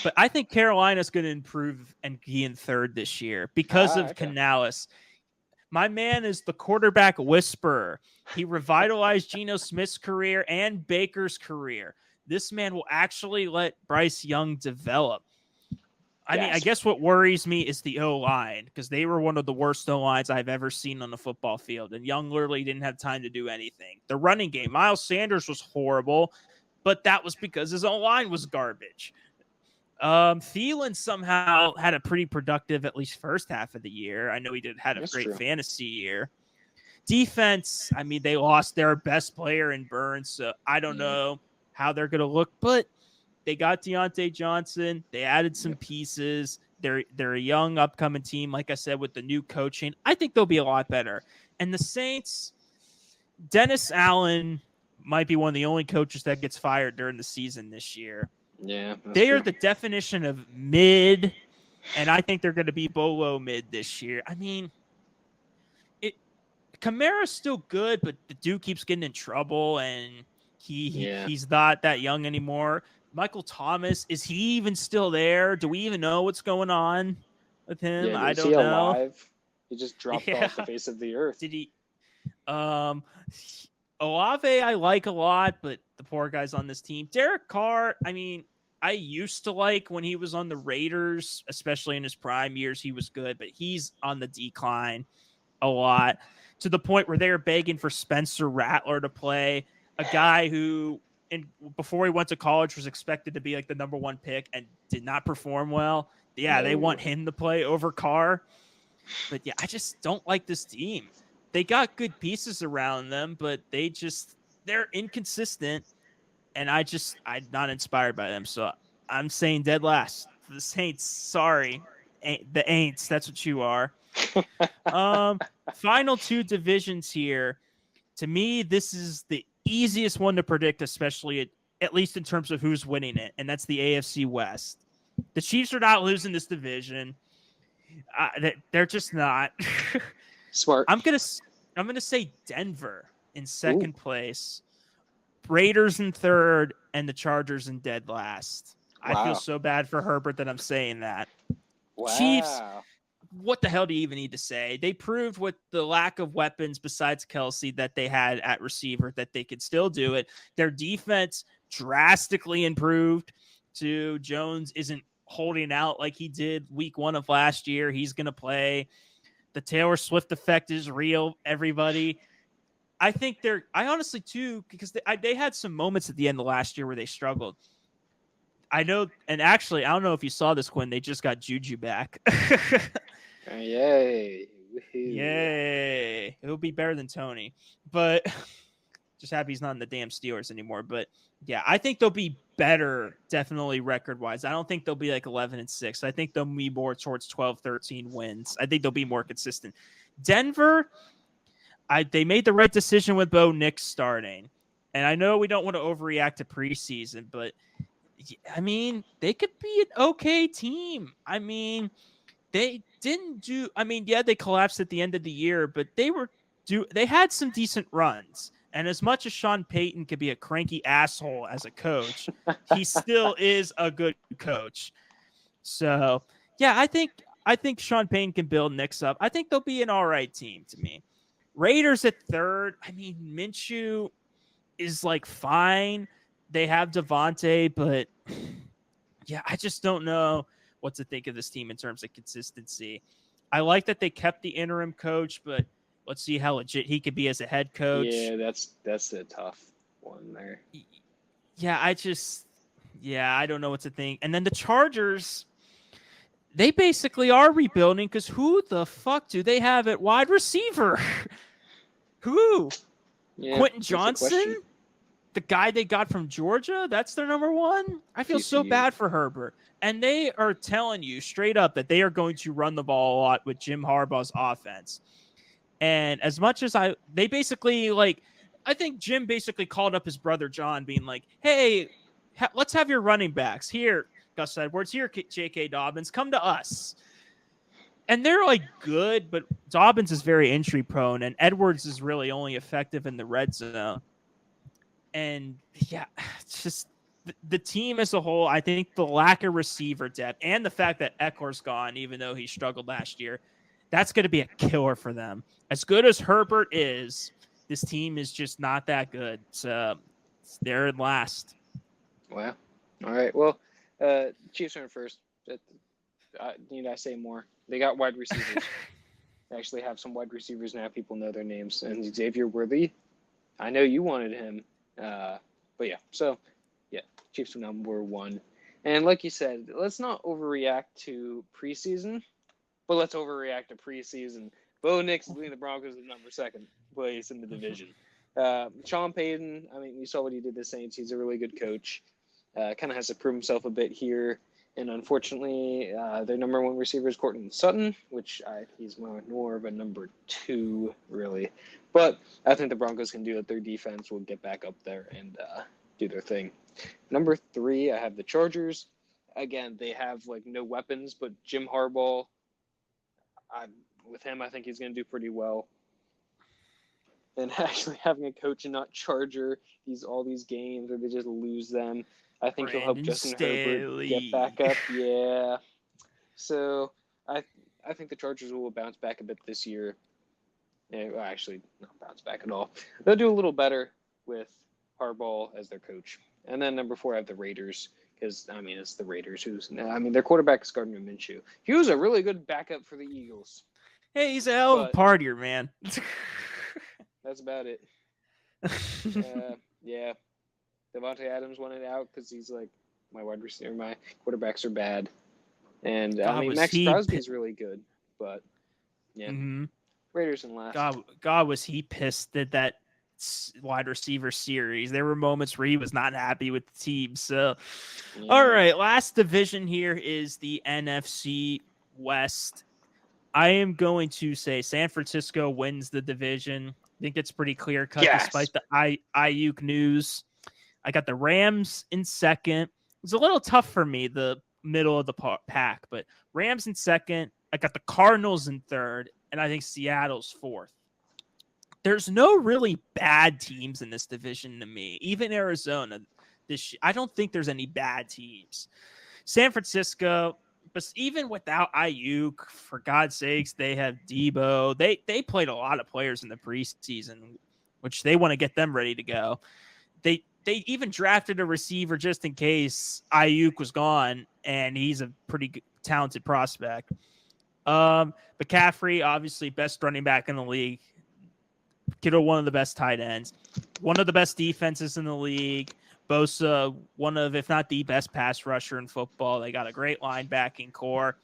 But I think Carolina's going to improve and be in third this year because of Canales. My man is the quarterback whisperer. He revitalized Geno Smith's career and Baker's career. This man will actually let Bryce Young develop. I mean, I guess what worries me is the O-line because they were one of the worst O-lines I've ever seen on the football field, and Young literally didn't have time to do anything. The running game, Miles Sanders was horrible, but that was because his O-line was garbage. Thielen somehow had a pretty productive, at least first half of the year. I know he had a great fantasy year. Defense, I mean, they lost their best player in Burns, so I don't know how they're going to look, but they got Deontay Johnson. They added some pieces. They're a young, upcoming team, like I said, with the new coaching. I think they'll be a lot better. And the Saints, Dennis Allen might be one of the only coaches that gets fired during the season this year. Yeah, they are the definition of mid, and I think they're going to be below mid this year. I mean, Kamara's still good, but the dude keeps getting in trouble, and he's not that young anymore. Michael Thomas, is he even still there? Do we even know what's going on with him? I don't know. Alive? He just dropped off the face of the earth. Did he? Olave I like a lot, but the poor guy's on this team. Derek Carr, I mean, I used to like when he was on the Raiders, especially in his prime years, he was good, but he's on the decline a lot to the point where they were begging for Spencer Rattler to play, a guy who before he went to college was expected to be like the number 1 pick and did not perform well. Yeah, they want him to play over Carr. But yeah, I just don't like this team. They got good pieces around them, but they're inconsistent. And I'm not inspired by them. So I'm saying dead last for the Saints. Sorry. The Aints. That's what you are. Final 2 divisions here. To me, this is the easiest one to predict, especially at least in terms of who's winning it. And that's the AFC West. The Chiefs are not losing this division. They're just not. Smart. I'm gonna say Denver in second place. Raiders in third, and the Chargers in dead last. Wow. I feel so bad for Herbert that I'm saying that. Wow. Chiefs, what the hell do you even need to say? They proved with the lack of weapons besides Kelsey that they had at receiver that they could still do it. Their defense drastically improved. Jones isn't holding out like he did week 1 of last year. He's going to play. The Taylor Swift effect is real, everybody. I think I honestly too, because they had some moments at the end of last year where they struggled. I know, and actually, I don't know if you saw this, Quinn. They just got Juju back. Yay! Woo-hoo. Yay! It'll be better than Tony, but just happy he's not in the damn Steelers anymore. But yeah, I think they'll be better, definitely record-wise. I don't think they'll be like 11-6. I think they'll be more towards 12-13 wins. I think they'll be more consistent. Denver. They made the right decision with Bo Nix starting. And I know we don't want to overreact to preseason, but I mean, they could be an okay team. I mean, they didn't do, they collapsed at the end of the year, but they had some decent runs. And as much as Sean Payton could be a cranky asshole as a coach, he still is a good coach. So yeah, I think Sean Payton can build Nix up. I think they'll be an all right team to me. Raiders at third. I mean, Minshew is like fine. They have Devontae, but yeah, I just don't know what to think of this team in terms of consistency. I like that they kept the interim coach, but let's see how legit he could be as a head coach. Yeah, that's a tough one there. Yeah, I don't know what to think. And then the Chargers, they basically are rebuilding because who the fuck do they have at wide receiver? Who? Yeah, Quentin Johnson? The guy they got from Georgia? That's their number 1? I feel so bad for Herbert. And they are telling you straight up that they are going to run the ball a lot with Jim Harbaugh's offense. And as much as they basically I think Jim basically called up his brother John being like, hey, let's have your running backs. Here, Gus Edwards. Here, J.K. Dobbins. Come to us. And they're good, but Dobbins is very injury prone, and Edwards is really only effective in the red zone. And yeah, it's just the team as a whole, I think the lack of receiver depth and the fact that Eckler's gone, even though he struggled last year, that's going to be a killer for them. As good as Herbert is, this team is just not that good. So they're in last. Wow. All right. Well, Chiefs are in first. Need I say more? They got wide receivers. They actually have some wide receivers now. People know their names. And Xavier Worthy, I know you wanted him. But yeah, so yeah, Chiefs are number 1. And like you said, let's not overreact to preseason, but let's overreact to preseason. Bo Nix leading the Broncos in number 2nd place in the division. Sean Payton, we saw what he did to the Saints. He's a really good coach. Kind of has to prove himself a bit here. And unfortunately, their number 1 receiver is Courtland Sutton, which he's more of a number 2, really. But I think the Broncos can do it. Their defense will get back up there and do their thing. Number 3, I have the Chargers. Again, they have no weapons, but Jim Harbaugh, with him, I think he's going to do pretty well. And actually having a coach and not Charger all these games where they just lose them, I think he'll help Justin Herbert get back up. Yeah. So I think the Chargers will bounce back a bit this year. Yeah, well, actually, not bounce back at all. They'll do a little better with Harbaugh as their coach. And then number 4, I have the Raiders because I mean it's the Raiders. Their quarterback is Gardner Minshew. He was a really good backup for the Eagles. Hey, he's a hell of a partier, man. That's about it. Yeah, Devontae Adams wanted out because he's like my wide receiver. My quarterbacks are bad, and Max Crosby's really good, but yeah, Raiders in last. God, was he pissed that wide receiver series? There were moments where he was not happy with the team. So, all right, last division here is the NFC West. I am going to say San Francisco wins the division. I think it's pretty clear cut despite the Ayuk news. I got the Rams in second. It was a little tough for me, the middle of the pack, but Rams in second. I got the Cardinals in third, and I think Seattle's fourth. There's no really bad teams in this division to me. Even Arizona, I don't think there's any bad teams. San Francisco, but even without Ayuk, for God's sakes, they have Debo. They played a lot of players in the preseason, which they want to get them ready to go. They even drafted a receiver just in case Ayuk was gone, and he's a pretty good, talented prospect. McCaffrey, obviously best running back in the league. Kittle, one of the best tight ends, one of the best defenses in the league. Bosa, one of, if not the best pass rusher in football. They got a great linebacking core.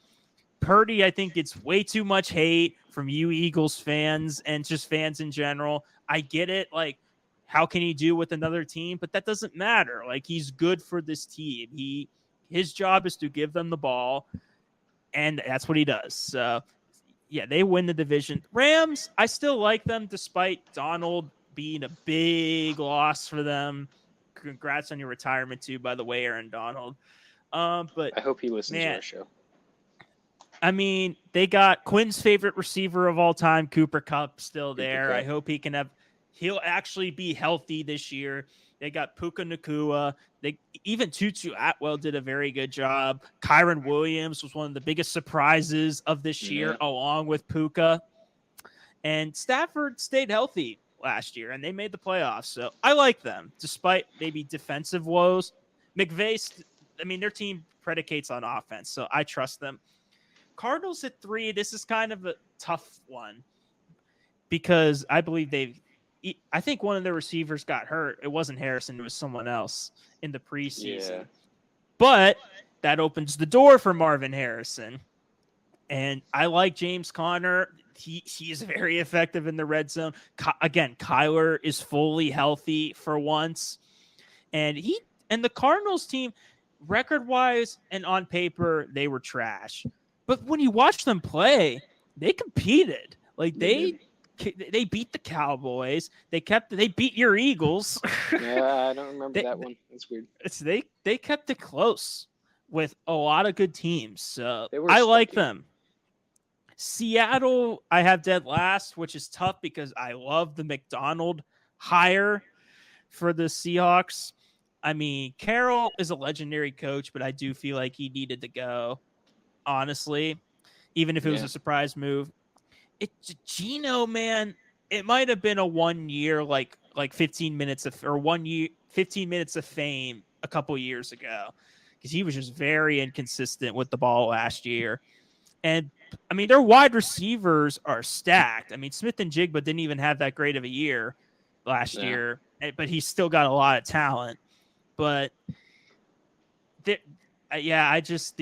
Purdy, I think it's way too much hate from you Eagles fans and just fans in general. I get it. Like, how can he do with another team? But that doesn't matter. Like, he's good for this team. His job is to give them the ball, and that's what he does. So, yeah, they win the division. Rams, I still like them despite Donald being a big loss for them. Congrats on your retirement too, by the way, Aaron Donald. But I hope he listens to our show. I mean, they got Quinn's favorite receiver of all time, Cooper Kupp, still there. I hope he'll actually be healthy this year. They got Puka Nacua. Even Tutu Atwell did a very good job. Kyron Williams was one of the biggest surprises of this year, along with Puka. And Stafford stayed healthy last year, and they made the playoffs. So I like them, despite maybe defensive woes. McVay, their team predicates on offense, so I trust them. Cardinals at 3, this is kind of a tough one because I believe I think one of their receivers got hurt. It wasn't Harrison. It was someone else in the preseason. Yeah. But that opens the door for Marvin Harrison. And I like James Conner. He is very effective in the red zone. Again, Kyler is fully healthy for once. And the Cardinals team, record-wise and on paper, they were trash. But when you watch them play, they competed. Like they beat the Cowboys. They beat your Eagles. Yeah, I don't remember that one. That's weird. They kept it close with a lot of good teams. So I like them. Seattle, I have dead last, which is tough because I love the McDonald hire for the Seahawks. I mean, Carroll is a legendary coach, but I do feel like he needed to go, honestly, even if it was a surprise move. Geno, man, it might have been a 1 year, like 15 minutes of 15 minutes of fame a couple years ago, because he was just very inconsistent with the ball last year. And their wide receivers are stacked. Smith and Jigba didn't even have that great of a year last year, but he's still got a lot of talent. But the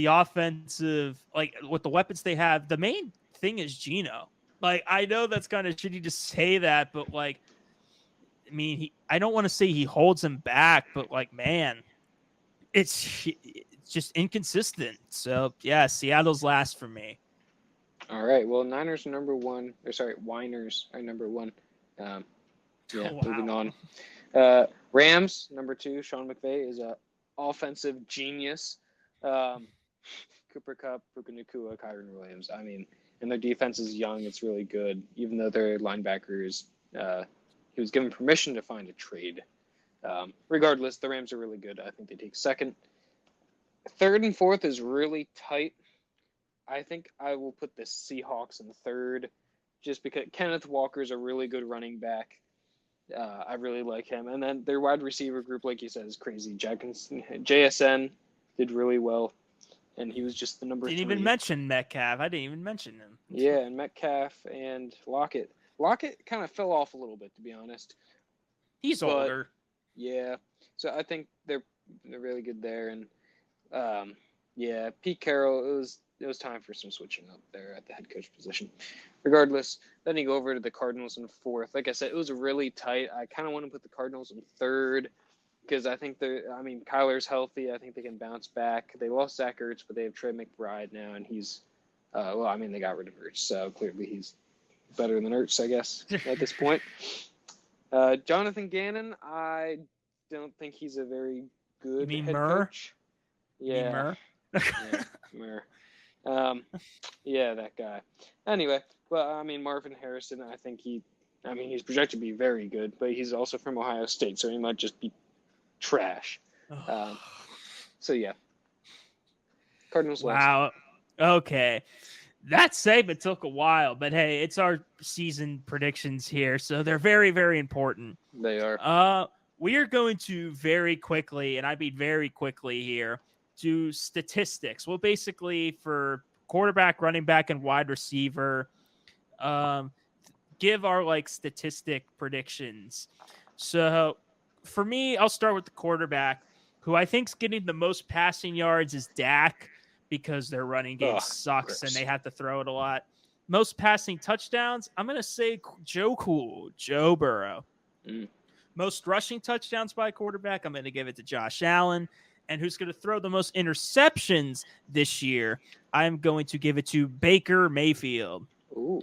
offensive, like with the weapons they have, the main thing is Geno. Like, I know that's kind of shitty to say that, but like, I don't want to say he holds him back, but like, man, it's just inconsistent. So yeah, Seattle's last for me. All right. Well, Niners are number 1. Winers are number 1. Moving on. Rams number 2. Sean McVay is a offensive genius. Cooper Kupp, Puka Nacua, Kyron Williams. And their defense is young. It's really good. Even though their linebacker is, he was given permission to find a trade. Regardless, the Rams are really good. I think they take second. Third and fourth is really tight. I think I will put the Seahawks in third, just because Kenneth Walker's a really good running back. I really like him. And then their wide receiver group, like you said, is crazy. JSN, did really well, and he was just the number Didn't 3. even mention Metcalf. I didn't even mention him. Yeah, and Metcalf and Lockett. Lockett kind of fell off a little bit, to be honest. He's But, older. Yeah, so I think they're really good there, and yeah, Pete Carroll. It was time for some switching up there at the head coach position. Regardless, then you go over to the Cardinals in 4th. Like I said, it was really tight. I kind of want to put the Cardinals in 3rd because I think Kyler's healthy. I think they can bounce back. They lost Zach Ertz, but they have Trey McBride now, and he's they got rid of Ertz, so clearly he's better than Ertz, I guess, at this point. Jonathan Gannon, I don't think he's a very good head coach. Yeah. Yeah, Murr. Yeah, that guy. Anyway, well, Marvin Harrison, I think he's projected to be very good, but he's also from Ohio State, so he might just be trash. So, yeah. Cardinals lost. Wow. Okay. That segment took a while, but hey, it's our season predictions here, so they're very, very important. They are. We are going to very quickly, and I mean very quickly here, do statistics. Well, basically for quarterback, running back, and wide receiver, give our statistic predictions. So for me, I'll start with the quarterback, who I think's getting the most passing yards is Dak, because their running game sucks and they have to throw it a lot. Most passing touchdowns, I'm going to say Joe Burrow. Most rushing touchdowns by a quarterback, I'm going to give it to Josh Allen. And who's going to throw the most interceptions this year, I'm going to give it to Baker Mayfield. Ooh.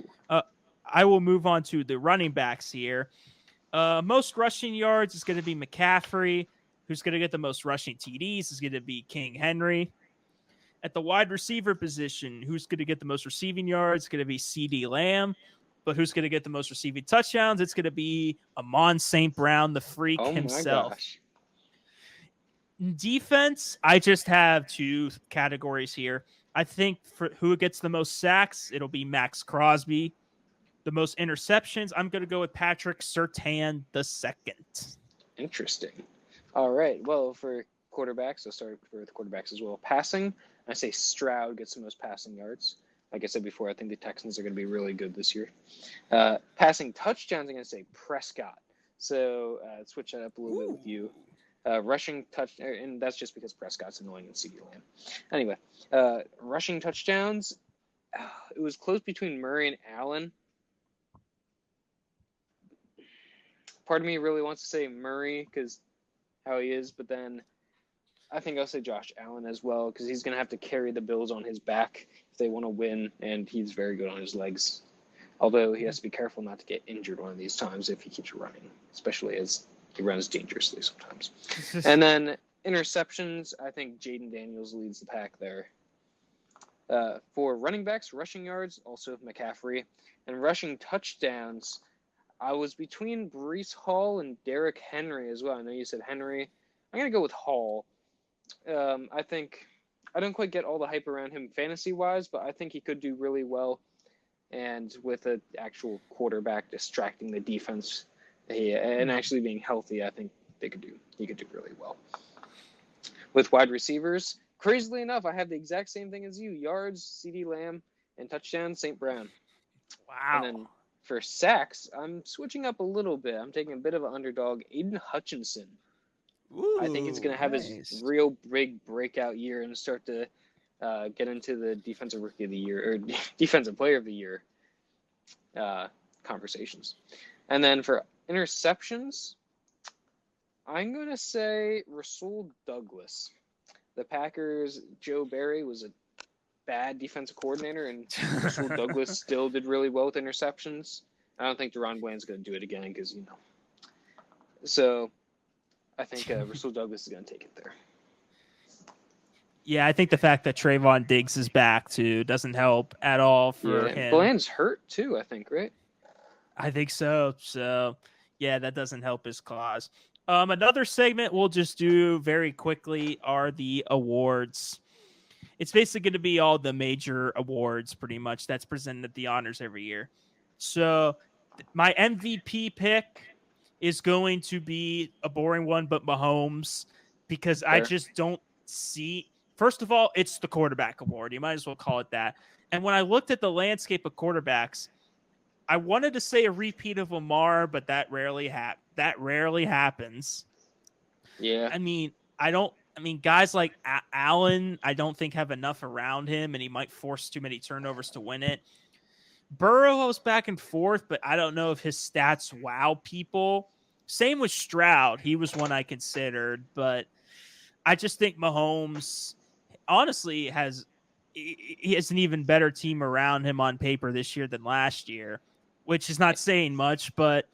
I will move on to the running backs here. Most rushing yards is going to be McCaffrey. Who's going to get the most rushing TDs is going to be King Henry. At the wide receiver position, who's going to get the most receiving yards? It's going to be CeeDee Lamb. But who's going to get the most receiving touchdowns? It's going to be Amon St. Brown, the freak himself. Gosh. In defense, I just have 2 categories here. I think for who gets the most sacks, it'll be Max Crosby. The most interceptions, I'm going to go with Patrick Surtain II. Interesting. All right. Well, for quarterbacks, I'll start with the quarterbacks as well. Passing, I say Stroud gets the most passing yards. Like I said before, I think the Texans are going to be really good this year. Passing touchdowns, I'm going to say Prescott. So switch that up a little bit with you. Rushing touch, and that's just because Prescott's annoying and CeeDee Lamb. Anyway, rushing touchdowns, it was close between Murray and Allen. Part of me really wants to say Murray because how he is, but then I think I'll say Josh Allen as well because he's going to have to carry the Bills on his back if they want to win, and he's very good on his legs. Although he has to be careful not to get injured one of these times if he keeps running, especially as he runs dangerously sometimes. And then interceptions, I think Jaden Daniels leads the pack there. For running backs, rushing yards, also McCaffrey. And rushing touchdowns, I was between Breece Hall and Derrick Henry as well. I know you said Henry. I'm going to go with Hall. I think I don't quite get all the hype around him fantasy-wise, but I think he could do really well. And with an actual quarterback distracting the defense and actually being healthy, I think he could do really well. With wide receivers, crazily enough, I have the exact same thing as you. Yards, CeeDee Lamb, and touchdown, St. Brown. Wow. And then for sacks, I'm switching up a little bit. I'm taking a bit of an underdog. Aiden Hutchinson. Ooh, I think he's going to have his real big breakout year and start to get into the Defensive Rookie of the Year or Defensive Player of the Year conversations. And then for interceptions, I'm going to say Rasul Douglas. The Packers, Joe Barry was a bad defensive coordinator, and Rasul Douglas still did really well with interceptions. I don't think Deron Bland's going to do it again because, So I think Rasul Douglas is going to take it there. Yeah, I think the fact that Trayvon Diggs is back, too, doesn't help at all for him. Bland's hurt, too, I think, right? I think so. So, yeah, that doesn't help his cause. Another segment we'll just do very quickly are the awards. It's basically going to be all the major awards, pretty much, that's presented at the honors every year. So, my MVP pick is going to be a boring one, but Mahomes, because I just don't see First of all, it's the quarterback award. You might as well call it that. And when I looked at the landscape of quarterbacks, I wanted to say a repeat of Lamar, but that rarely happens. Yeah. I mean, guys like Allen, I don't think have enough around him, and he might force too many turnovers to win it. Burrow was back and forth, but I don't know if his stats wow people. Same with Stroud. He was one I considered, but I just think Mahomes honestly he has an even better team around him on paper this year than last year, which is not saying much, but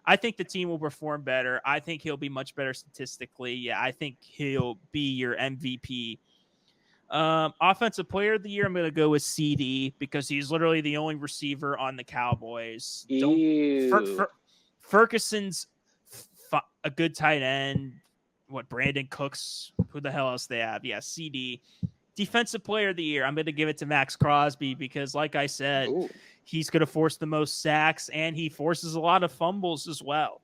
I think the team will perform better. I think he'll be much better statistically. Yeah, I think he'll be your MVP. Offensive player of the year, I'm going to go with CD because he's literally the only receiver on the Cowboys. Ferguson's a good tight end. What, Brandon Cooks? Who the hell else they have? Yeah, CD. Defensive player of the year, I'm going to give it to Max Crosby because, like I said, he's going to force the most sacks and he forces a lot of fumbles as well.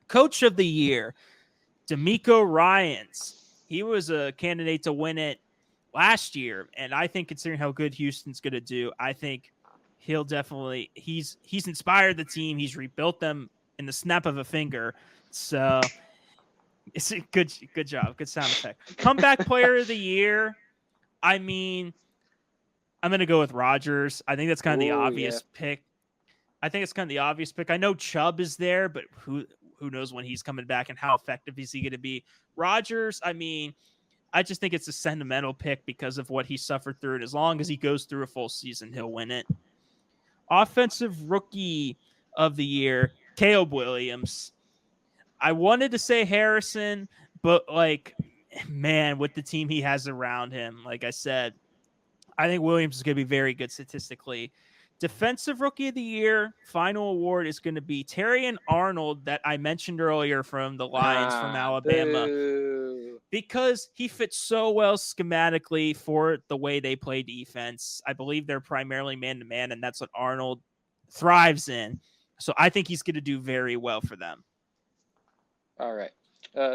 Coach of the year, D'Amico Ryans. He was a candidate to win it last year, and I think considering how good Houston's going to do, I think he'll definitely he's inspired the team. He's rebuilt them in the snap of a finger. So it's a good job. Good sound effect. Comeback player of the year. I mean, I'm going to go with Rodgers. I think that's kind of the obvious pick. I know Chubb is there, but who knows when he's coming back and how effective is he going to be? Rodgers, I mean, I just think it's a sentimental pick because of what he suffered through. And as long as he goes through a full season, he'll win it. Offensive rookie of the year, Caleb Williams. I wanted to say Harrison, but with the team he has around him, like I said, I think Williams is going to be very good statistically. Defensive rookie of the year, final award is going to be Terrion Arnold that I mentioned earlier from the Lions from Alabama. Boo. Because he fits so well schematically for the way they play defense. I believe they're primarily man-to-man, and that's what Arnold thrives in. So I think he's going to do very well for them. All right.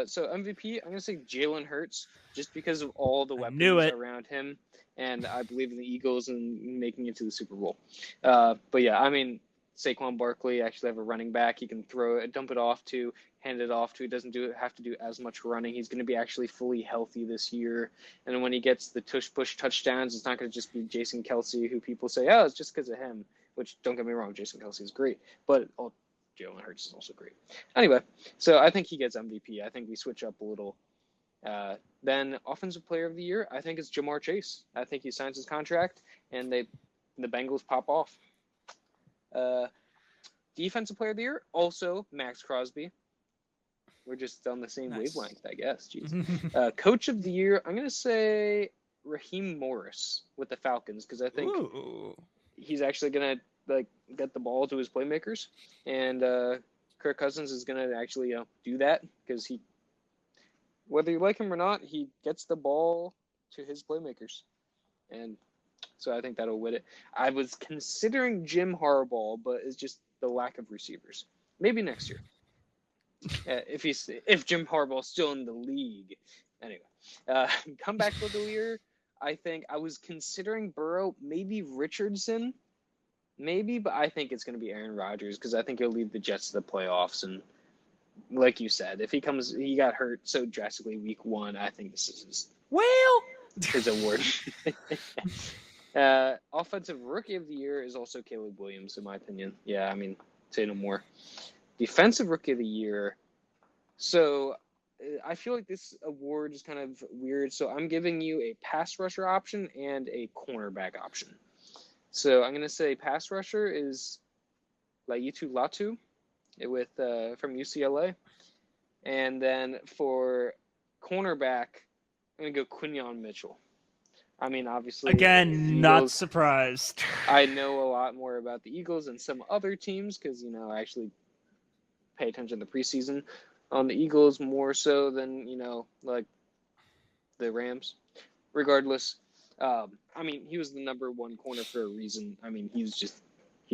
So MVP, I'm going to say Jalen Hurts, just because of all the weapons around him. And I believe in the Eagles and making it to the Super Bowl. But yeah, I mean, Saquon Barkley actually have a running back. He can throw it, dump it off to, hand it off to. He doesn't have to do as much running. He's going to be actually fully healthy this year. And when he gets the tush-push touchdowns, it's not going to just be Jason Kelce, who people say, oh, it's just because of him. Which, don't get me wrong, Jason Kelce is great. But Jalen Hurts is also great. Anyway, so I think he gets MVP. I think we switch up a little. Then Offensive Player of the Year, I think it's Jamar Chase. I think he signs his contract, and the Bengals pop off. Defensive Player of the Year, also Max Crosby. We're just on the same wavelength, I guess. Jeez. Coach of the Year, I'm going to say Raheem Morris with the Falcons, because I think he's actually going to get the ball to his playmakers, and Kirk Cousins is going to actually do that, because he, whether you like him or not, he gets the ball to his playmakers. And so I think that'll win it. I was considering Jim Harbaugh, but it's just the lack of receivers. Maybe next year. If Jim Harbaugh's still in the league. Anyway, comeback for the year, I think I was considering Burrow, maybe Richardson. Maybe, but I think it's going to be Aaron Rodgers, because I think he'll lead the Jets to the playoffs. And like you said, if he got hurt so drastically week 1, I think this is his award. Offensive Rookie of the Year is also Caleb Williams, in my opinion. Yeah, I mean, say no more. Defensive Rookie of the Year. So I feel like this award is kind of weird. So I'm giving you a pass rusher option and a cornerback option. So I'm going to say pass rusher is Laitu Latu from UCLA. And then for cornerback, I'm going to go Quinyon Mitchell. I mean, obviously... Again, not surprised. I know a lot more about the Eagles than some other teams because, I actually pay attention to the preseason on the Eagles more so than, the Rams. Regardless, I mean, he was the number 1 corner for a reason. I mean, he's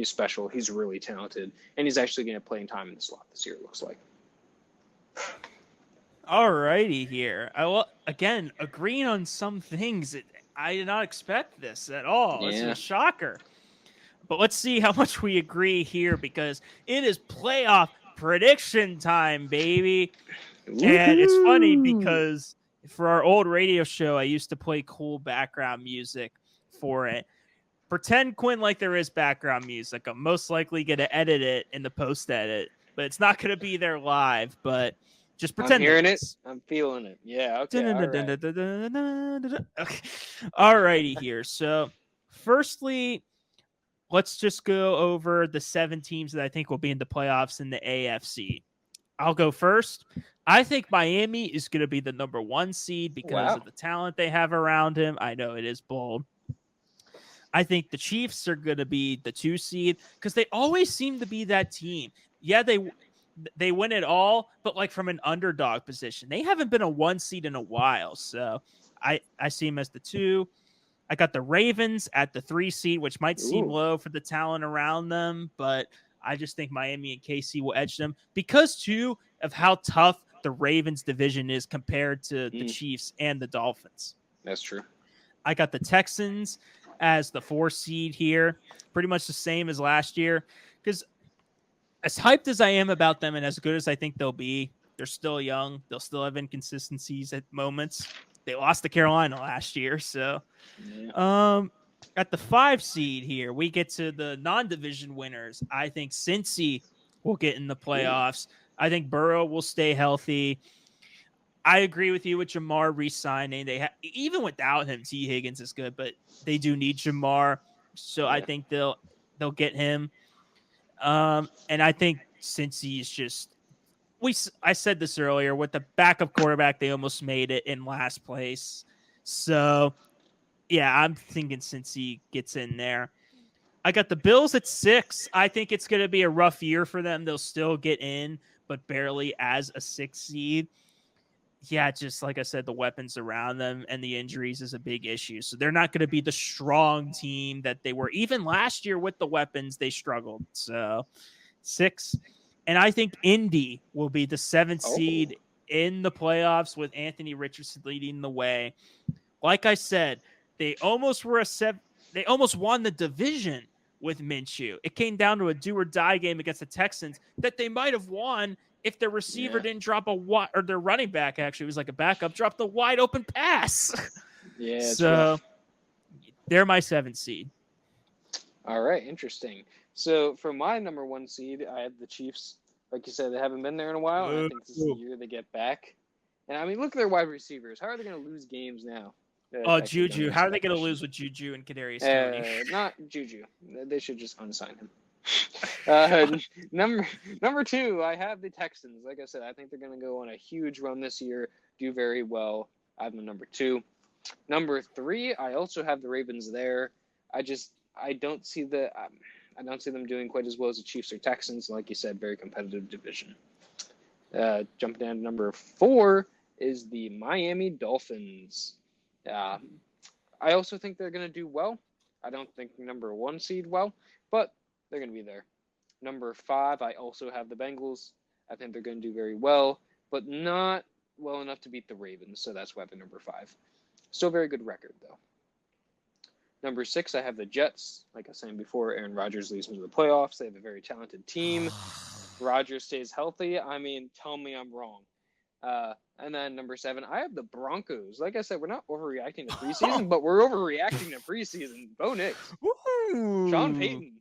special. He's really talented. And he's actually going to play in time in the slot this year, it looks like. All righty here. I will again agreeing on some things. I did not expect this at all. This is Yeah. a shocker. But let's see how much we agree here because it is playoff prediction time, baby. And it's funny Woohoo! because for our old radio show, I used to play cool background music for it. Pretend, Quinn, like there is background music. I'm most likely going to edit it in the post edit, but it's not going to be there live. But just I'm pretend there hearing it. is. I'm feeling it. Yeah. Okay. All right. Okay. All righty here. So, firstly, let's just go over the 7 teams that I think will be in the playoffs in the AFC. I'll go first. I think Miami is going to be the number 1 seed because Wow. of the talent they have around him. I know it is bold. I think the Chiefs are going to be the 2 seed because they always seem to be that team. Yeah, they win it all, but like from an underdog position. They haven't been a 1 seed in a while, so I see them as the 2. I got the Ravens at the 3 seed, which might seem Ooh. low for the talent around them, but I just think Miami and KC will edge them because, too, of how tough the Ravens division is compared to the Chiefs and the Dolphins. That's true. I got the Texans as the 4 seed here, pretty much the same as last year, because as hyped as I am about them and as good as I think they'll be, they're still young. They'll still have inconsistencies at moments. They lost to Carolina last year, so at the 5 seed here, we get to the non-division winners. I think Cincy will get in the playoffs. I think Burrow will stay healthy. I agree with you with Jamar re-signing. Even without him, T. Higgins is good, but they do need Jamar, so I think they'll get him. And I think Cincy is just I said this earlier with the backup quarterback, they almost made it in last place. So yeah, I'm thinking Cincy gets in there. I got the Bills at 6. I think it's going to be a rough year for them. They'll still get in, but barely as a 6 seed. Yeah, just like I said, the weapons around them and the injuries is a big issue. So they're not going to be the strong team that they were. Even last year with the weapons, they struggled. So 6. And I think Indy will be the 7th seed in the playoffs with Anthony Richardson leading the way. Like I said, they almost were they almost won the division with Minshew. It came down to a do or die game against the Texans that they might have won if their receiver didn't drop or their running back actually was like a backup, dropped a wide open pass. Yeah. So they're my 7th seed. All right. Interesting. So for my number 1 seed, I have the Chiefs. Like you said, they haven't been there in a while, and I think this is the year they get back. And I mean, look at their wide receivers. How are they going to lose games now? Juju. How are they going to lose with Juju and Kadarius Toney? Not Juju. They should just unsign him. Number 2, I have the Texans. Like I said, I think they're going to go on a huge run this year, do very well. I have them number 2. Number 3, I also have the Ravens there. I don't see them doing quite as well as the Chiefs or Texans. Like you said, very competitive division. Jumping down to number 4 is the Miami Dolphins. I also think they're going to do well. I don't think number 1 seed well, but they're going to be there. Number 5, I also have the Bengals. I think they're going to do very well, but not well enough to beat the Ravens, so that's why they're number 5. Still very good record, though. Number 6, I have the Jets. Like I was saying before, Aaron Rodgers leads them to the playoffs. They have a very talented team. Rodgers stays healthy. I mean, tell me I'm wrong. And then number 7, I have the Broncos. Like I said, we're not overreacting to preseason, but we're overreacting to preseason. Bo Nix. Sean Payton.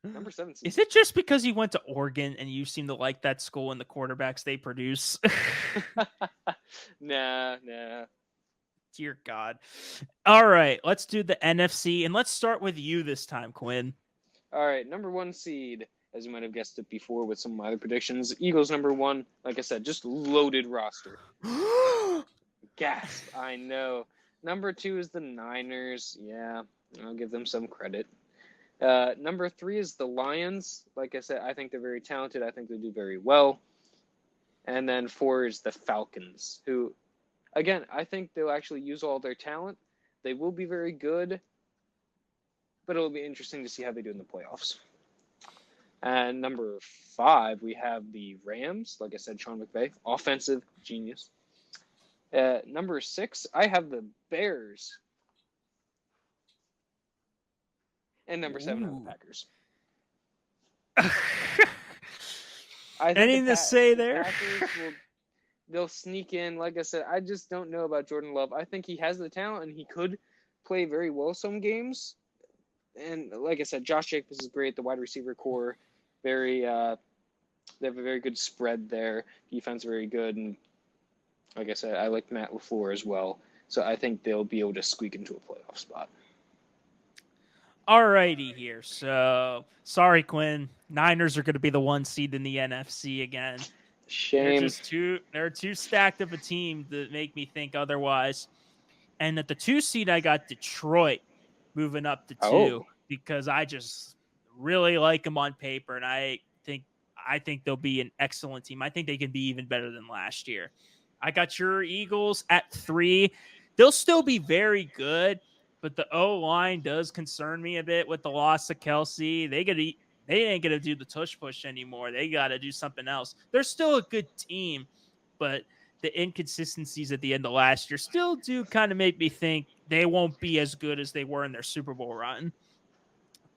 Number 7 seed. Is it just because you went to Oregon and you seem to like that school and the quarterbacks they produce? Nah. Dear God. All right, let's do the NFC, and let's start with you this time, Quinn. All right, number 1 seed, as you might have guessed it before with some of my other predictions. Eagles number 1, like I said, just loaded roster. Gasp, I know. Number 2 is the Niners. Yeah, I'll give them some credit. Number 3 is the Lions. Like I said, I think they're very talented. I think they do very well. And then 4 is the Falcons, who, again, I think they'll actually use all their talent. They will be very good, but it'll be interesting to see how they do in the playoffs. And number 5, we have the Rams. Like I said, Sean McVay, offensive genius. Number 6, I have the Bears. And number 7, I have the Packers. I think Anything to say there? Packers they'll sneak in. Like I said, I just don't know about Jordan Love. I think he has the talent and he could play very well some games. And like I said, Josh Jacobs is great. The wide receiver core, they have a very good spread there. Defense very good, and like I said, I like Matt LaFleur as well. So I think they'll be able to squeak into a playoff spot. Alrighty here. So sorry, Quinn. Niners are going to be the 1 seed in the NFC again. Shame. They're too stacked of a team to make me think otherwise. And at the 2 seed, I got Detroit moving up to 2 because I just really like them on paper, and I think they'll be an excellent team. I think they can be even better than last year. I got your Eagles at 3. They'll still be very good, but the O-line does concern me a bit with the loss of Kelsey. They ain't going to do the tush push anymore. They got to do something else. They're still a good team, but the inconsistencies at the end of last year still do kind of make me think they won't be as good as they were in their Super Bowl run.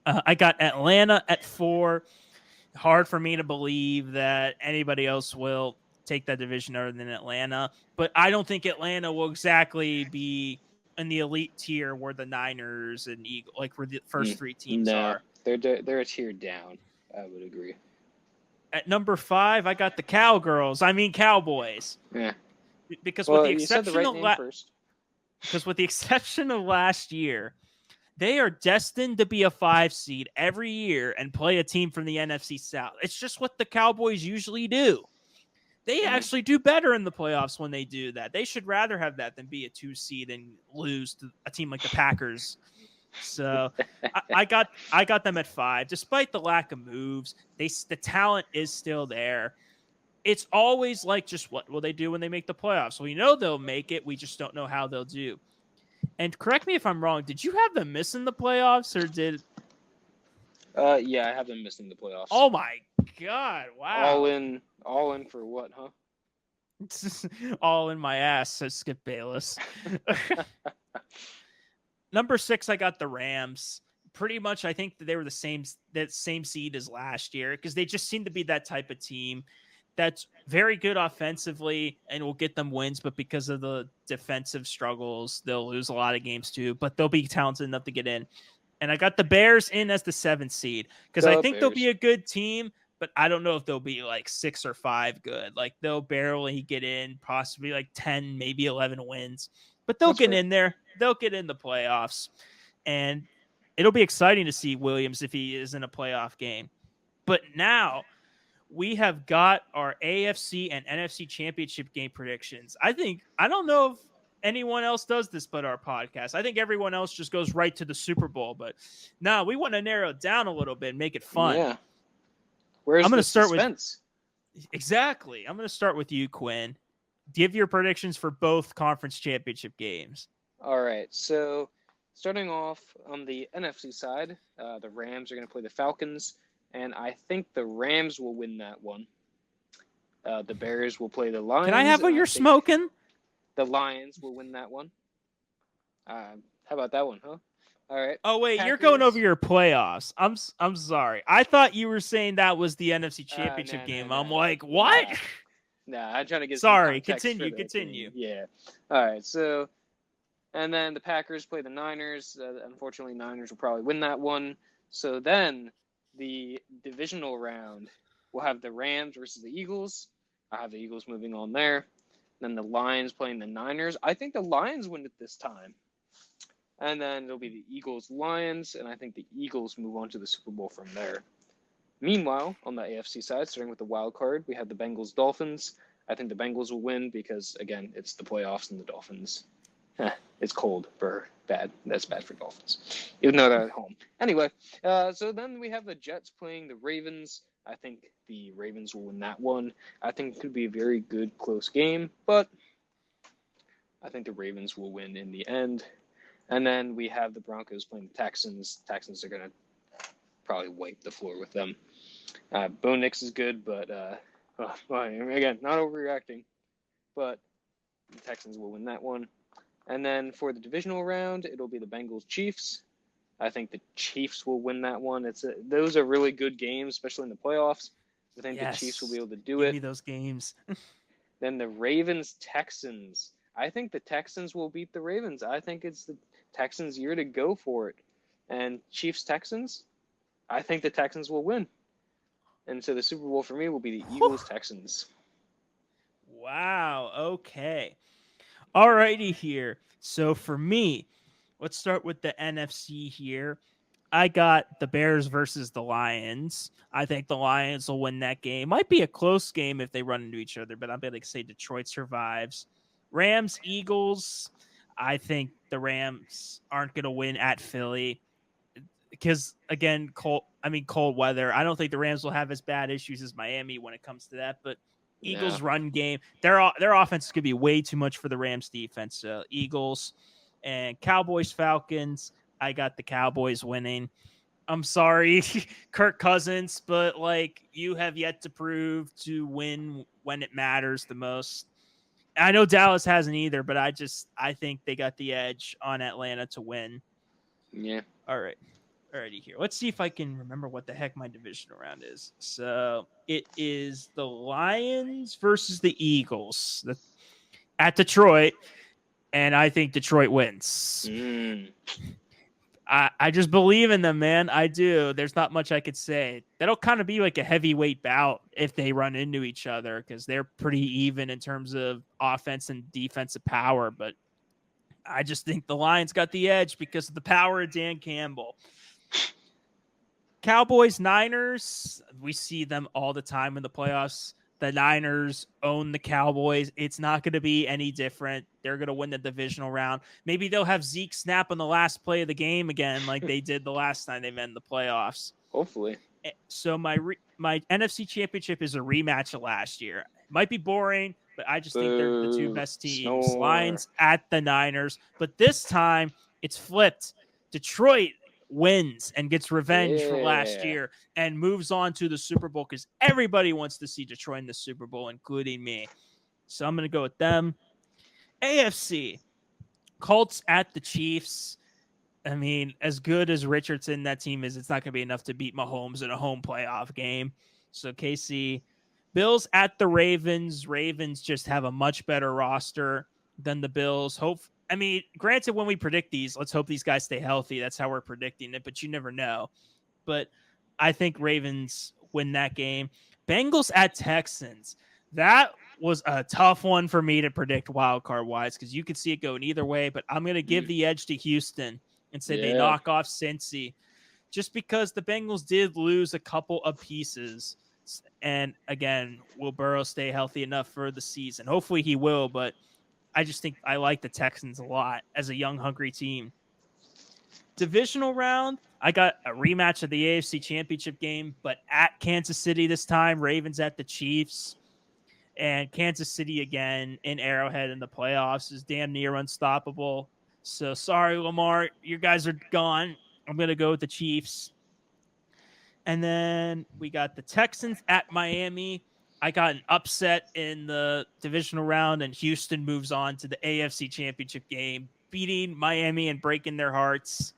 I got Atlanta at 4. Hard for me to believe that anybody else will take that division other than Atlanta, but I don't think Atlanta will exactly be in the elite tier where the Niners and Eagles, like where the first 3 teams are. They're a tier down. I would agree. At number 5, I got the Cowboys. Yeah. Because with the exception of last year, they are destined to be a 5 seed every year and play a team from the NFC South. It's just what the Cowboys usually do. They actually do better in the playoffs when they do that. They should rather have that than be a 2 seed and lose to a team like the Packers. So I got them at 5. Despite the lack of moves, the talent is still there. It's always like, just what will they do when they make the playoffs? We know they'll make it. We just don't know how they'll do. And correct me if I'm wrong. Did you have them missing the playoffs, or did? Yeah, I have them missing the playoffs. Oh my God! Wow. All in for what, huh? All in my ass, says Skip Bayless. Number 6, I got the Rams. Pretty much, I think that they were the same seed as last year because they just seem to be that type of team that's very good offensively and will get them wins, but because of the defensive struggles, they'll lose a lot of games too, but they'll be talented enough to get in. And I got the Bears in as the 7th seed because I think they'll be a good team, but I don't know if they'll be like 6 or 5 good. Like they'll barely get in, possibly like 10, maybe 11 wins, but they'll get in there. They'll get in the playoffs, and it'll be exciting to see Williams if he is in a playoff game. But now we have got our AFC and NFC championship game predictions. I don't know if anyone else does this but our podcast. I think everyone else just goes right to the Super Bowl, but no, we want to narrow it down a little bit and make it fun. Yeah. Where's the suspense? Exactly. I'm going to start with you, Quinn. Give your predictions for both conference championship games. All right. So starting off on the NFC side, the Rams are going to play the Falcons. And I think the Rams will win that one. The Bears will play the Lions. Can I have what you're smoking? The Lions will win that one. How about that one, huh? All right. Oh, wait, Packers. You're going over your playoffs. I'm sorry. I thought you were saying that was the NFC Championship game. I'm like, what? Nah, I'm trying to get Sorry, continue. Yeah. All right, so, and then the Packers play the Niners. Unfortunately, Niners will probably win that one. So then the divisional round, we'll have the Rams versus the Eagles. I have the Eagles moving on there. Then the Lions playing the Niners. I think the Lions win it this time. And then it'll be the Eagles-Lions, and I think the Eagles move on to the Super Bowl from there. Meanwhile, on the AFC side, starting with the wild card, we have the Bengals-Dolphins. I think the Bengals will win because, again, it's the playoffs and the Dolphins. It's cold for bad. That's bad for Dolphins, even though they're at home. Anyway, so then we have the Jets playing the Ravens. I think the Ravens will win that one. I think it could be a very good, close game, but I think the Ravens will win in the end. And then we have the Broncos playing the Texans. Texans are going to probably wipe the floor with them. Bo Nix is good, but again, not overreacting. But the Texans will win that one. And then for the divisional round, it'll be the Bengals-Chiefs. I think the Chiefs will win that one. Those are really good games, especially in the playoffs. I think the Chiefs will be able to do Give it. me those games. Then the Ravens-Texans. I think the Texans will beat the Ravens. I think it's the Texans' year to go for it. And Chiefs-Texans, I think the Texans will win. And so the Super Bowl for me will be the Eagles-Texans. Wow. Okay. Alrighty here. So for me, let's start with the NFC here. I got the Bears versus the Lions. I think the Lions will win that game. Might be a close game if they run into each other, but I'm going to say Detroit survives. Rams, Eagles. I think the Rams aren't going to win at Philly because, again, cold weather. I don't think the Rams will have as bad issues as Miami when it comes to that, but Eagles run game. Their offense could be way too much for the Rams defense. Eagles and Cowboys, Falcons. I got the Cowboys winning. I'm sorry, Kirk Cousins, but you have yet to prove to win when it matters the most. I know Dallas hasn't either, but I think they got the edge on Atlanta to win. Yeah. All right. Alrighty here. Let's see if I can remember what the heck my divisional round is. So it is the Lions versus the Eagles at Detroit, and I think Detroit wins. I just believe in them, man. I do. There's not much I could say. That'll kind of be like a heavyweight bout if they run into each other because they're pretty even in terms of offense and defensive power. But I just think the Lions got the edge because of the power of Dan Campbell. Cowboys, Niners, we see them all the time in the playoffs. The Niners own the Cowboys. It's not going to be any different. They're going to win the divisional round. Maybe they'll have Zeke snap on the last play of the game again like they did the last time they met in the playoffs. Hopefully. So my NFC Championship is a rematch of last year. It might be boring, but I just think they're the two best teams. Snore. Lions at the Niners. But this time, it's flipped. Detroit wins and gets revenge from last year and moves on to the Super Bowl because everybody wants to see Detroit in the Super Bowl, including me. So I'm going to go with them. AFC, Colts at the Chiefs. I mean, as good as Richardson, that team is, it's not going to be enough to beat Mahomes in a home playoff game. So KC, Bills at the Ravens. Ravens just have a much better roster than the Bills. Granted, when we predict these, let's hope these guys stay healthy. That's how we're predicting it, but you never know. But I think Ravens win that game. Bengals at Texans. That was a tough one for me to predict wild card wise because you could see it going either way, but I'm going to give the edge to Houston and say they knock off Cincy just because the Bengals did lose a couple of pieces. And again, will Burrow stay healthy enough for the season? Hopefully he will, but I just think I like the Texans a lot as a young, hungry team. Divisional round, I got a rematch of the AFC Championship game, but at Kansas City this time. Ravens at the Chiefs. And Kansas City again in Arrowhead in the playoffs is damn near unstoppable. So sorry, Lamar, you guys are gone. I'm going to go with the Chiefs. And then we got the Texans at Miami. I got an upset in the divisional round, and Houston moves on to the AFC Championship game, beating Miami and breaking their hearts.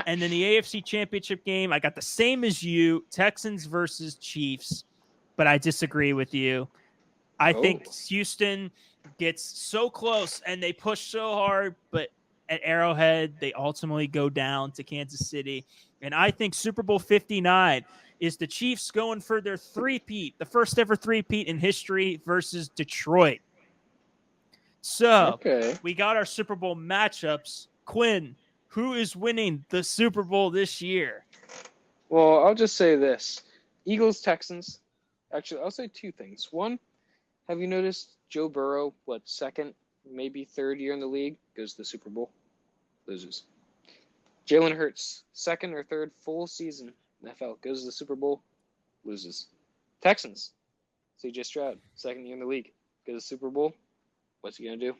And then the AFC Championship game, I got the same as you, Texans versus Chiefs, but I disagree with you. I think Houston gets so close, and they push so hard, but at Arrowhead, they ultimately go down to Kansas City. And I think Super Bowl 59 is the Chiefs going for their three-peat, the first ever three-peat in history versus Detroit. So we got our Super Bowl matchups. Quinn, who is winning the Super Bowl this year? Well, I'll just say this. Eagles, Texans. Actually, I'll say two things. One, have you noticed Joe Burrow, second, maybe third year in the league, goes to the Super Bowl, loses. Jalen Hurts, second or third full season in the NFL, goes to the Super Bowl, loses. Texans, CJ Stroud, second year in the league, goes to the Super Bowl. What's he going to do?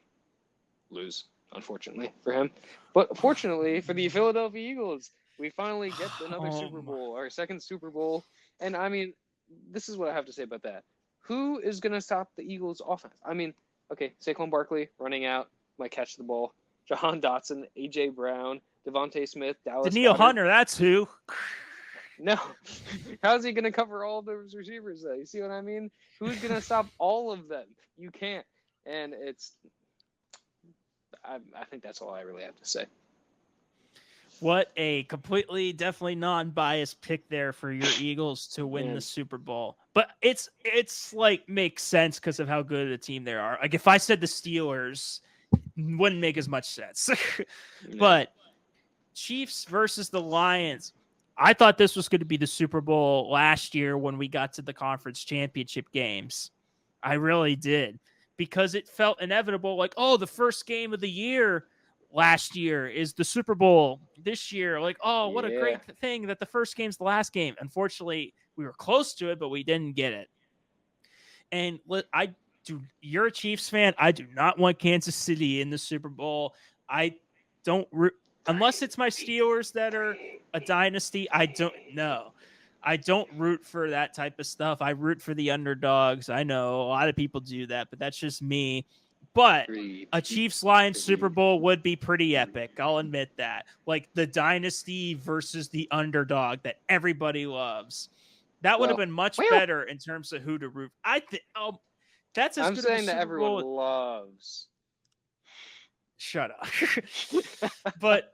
Lose, unfortunately for him. But fortunately for the Philadelphia Eagles, we finally get another Super Bowl, our second Super Bowl And I mean, this is what I have to say about that. Who is going to stop the Eagles' offense? I mean, okay, Saquon Barkley running out, might catch the ball. Jahan Dotson, A.J. Brown, Devontae Smith, Dallas Danielle Goedert. Hunter, that's who. No. How's he going to cover all those receivers, though? You see what I mean? Who's going to stop all of them? You can't. And I think that's all I really have to say. What a definitely non-biased pick there for your Eagles to win the Super Bowl. But it's like makes sense because of how good a team they are. Like if I said the Steelers, wouldn't make as much sense. But Chiefs versus the Lions. I thought this was going to be the Super Bowl last year when we got to the conference championship games. I really did. Because it felt inevitable, like, oh, the first game of the year last year is the Super Bowl this year. Like, oh, what a great thing that the first game's the last game. Unfortunately, we were close to it, but we didn't get it. And you're a Chiefs fan. I do not want Kansas City in the Super Bowl. I don't unless it's my Steelers that are a dynasty. I don't know. I don't root for that type of stuff. I root for the underdogs. I know a lot of people do that, but that's just me. But a Chiefs-Lions Super Bowl would be pretty epic. I'll admit that. Like the dynasty versus the underdog that everybody loves. That would have been much better in terms of who to root. I think. Oh, that's as I'm good saying of a that Super everyone Bowl. loves. Shut up. But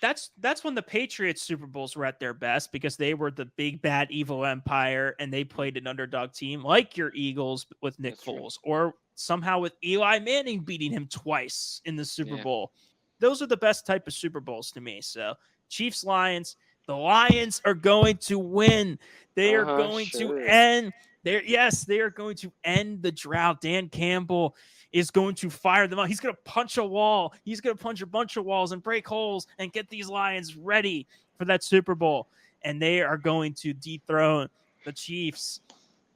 that's when the Patriots Super Bowls were at their best because they were the big bad evil empire and they played an underdog team like your Eagles with Nick Foles or somehow with Eli Manning beating him twice in the Super Bowl. Those are the best type of Super Bowls to me. So Chiefs Lions, the Lions are going to win. They are going to end they are going to end the drought. Dan Campbell is going to fire them up. He's going to punch a wall. He's going to punch a bunch of walls and break holes and get these Lions ready for that Super Bowl. And they are going to dethrone the Chiefs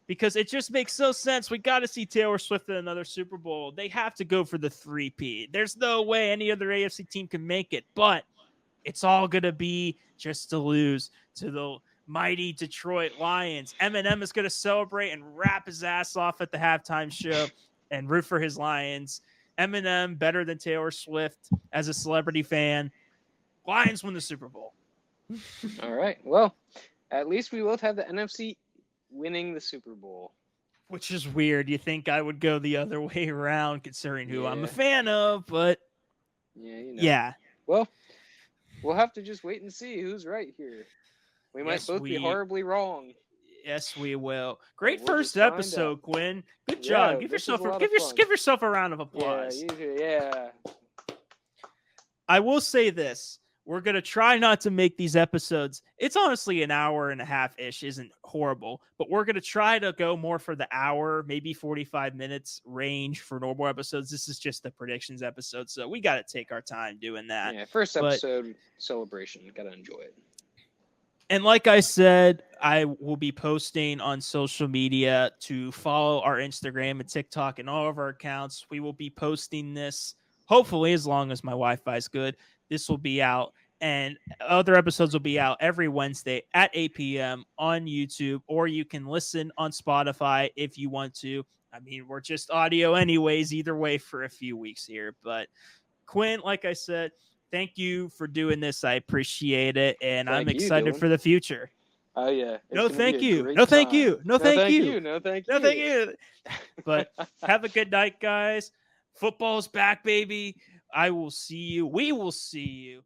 because it just makes no sense. We got to see Taylor Swift in another Super Bowl. They have to go for the 3-peat. There's no way any other AFC team can make it, but it's all going to be just to lose to the mighty Detroit Lions. Eminem is going to celebrate and rap his ass off at the halftime show and root for his Lions. Eminem better than Taylor Swift as a celebrity fan. Lions win the Super Bowl. All right. Well, at least we both have the NFC winning the Super Bowl. Which is weird. You think I would go the other way around considering who I'm a fan of, but yeah. Well, we'll have to just wait and see who's right here. We might both be horribly wrong. Yes, we will. Great first episode, Quinn. Good job. Give yourself a round of applause. Yeah. I will say this. We're going to try not to make these episodes. It's honestly an hour and a half-ish isn't horrible, but we're going to try to go more for the hour, maybe 45 minutes range for normal episodes. This is just the predictions episode, so we got to take our time doing that. Yeah, first episode celebration. Got to enjoy it. And like I said, I will be posting on social media to follow our Instagram and TikTok and all of our accounts. We will be posting this, hopefully, as long as my Wi-Fi is good. This will be out, and other episodes will be out every Wednesday at 8 p.m. on YouTube, or you can listen on Spotify if you want to. I mean, we're just audio anyways, either way for a few weeks here. But Quinn, like I said, thank you for doing this. I appreciate it, and I'm excited for the future. Oh, yeah. No, thank you. No, thank you. No, thank you. No, thank you. No, thank you. But have a good night, guys. Football's back, baby. I will see you. We will see you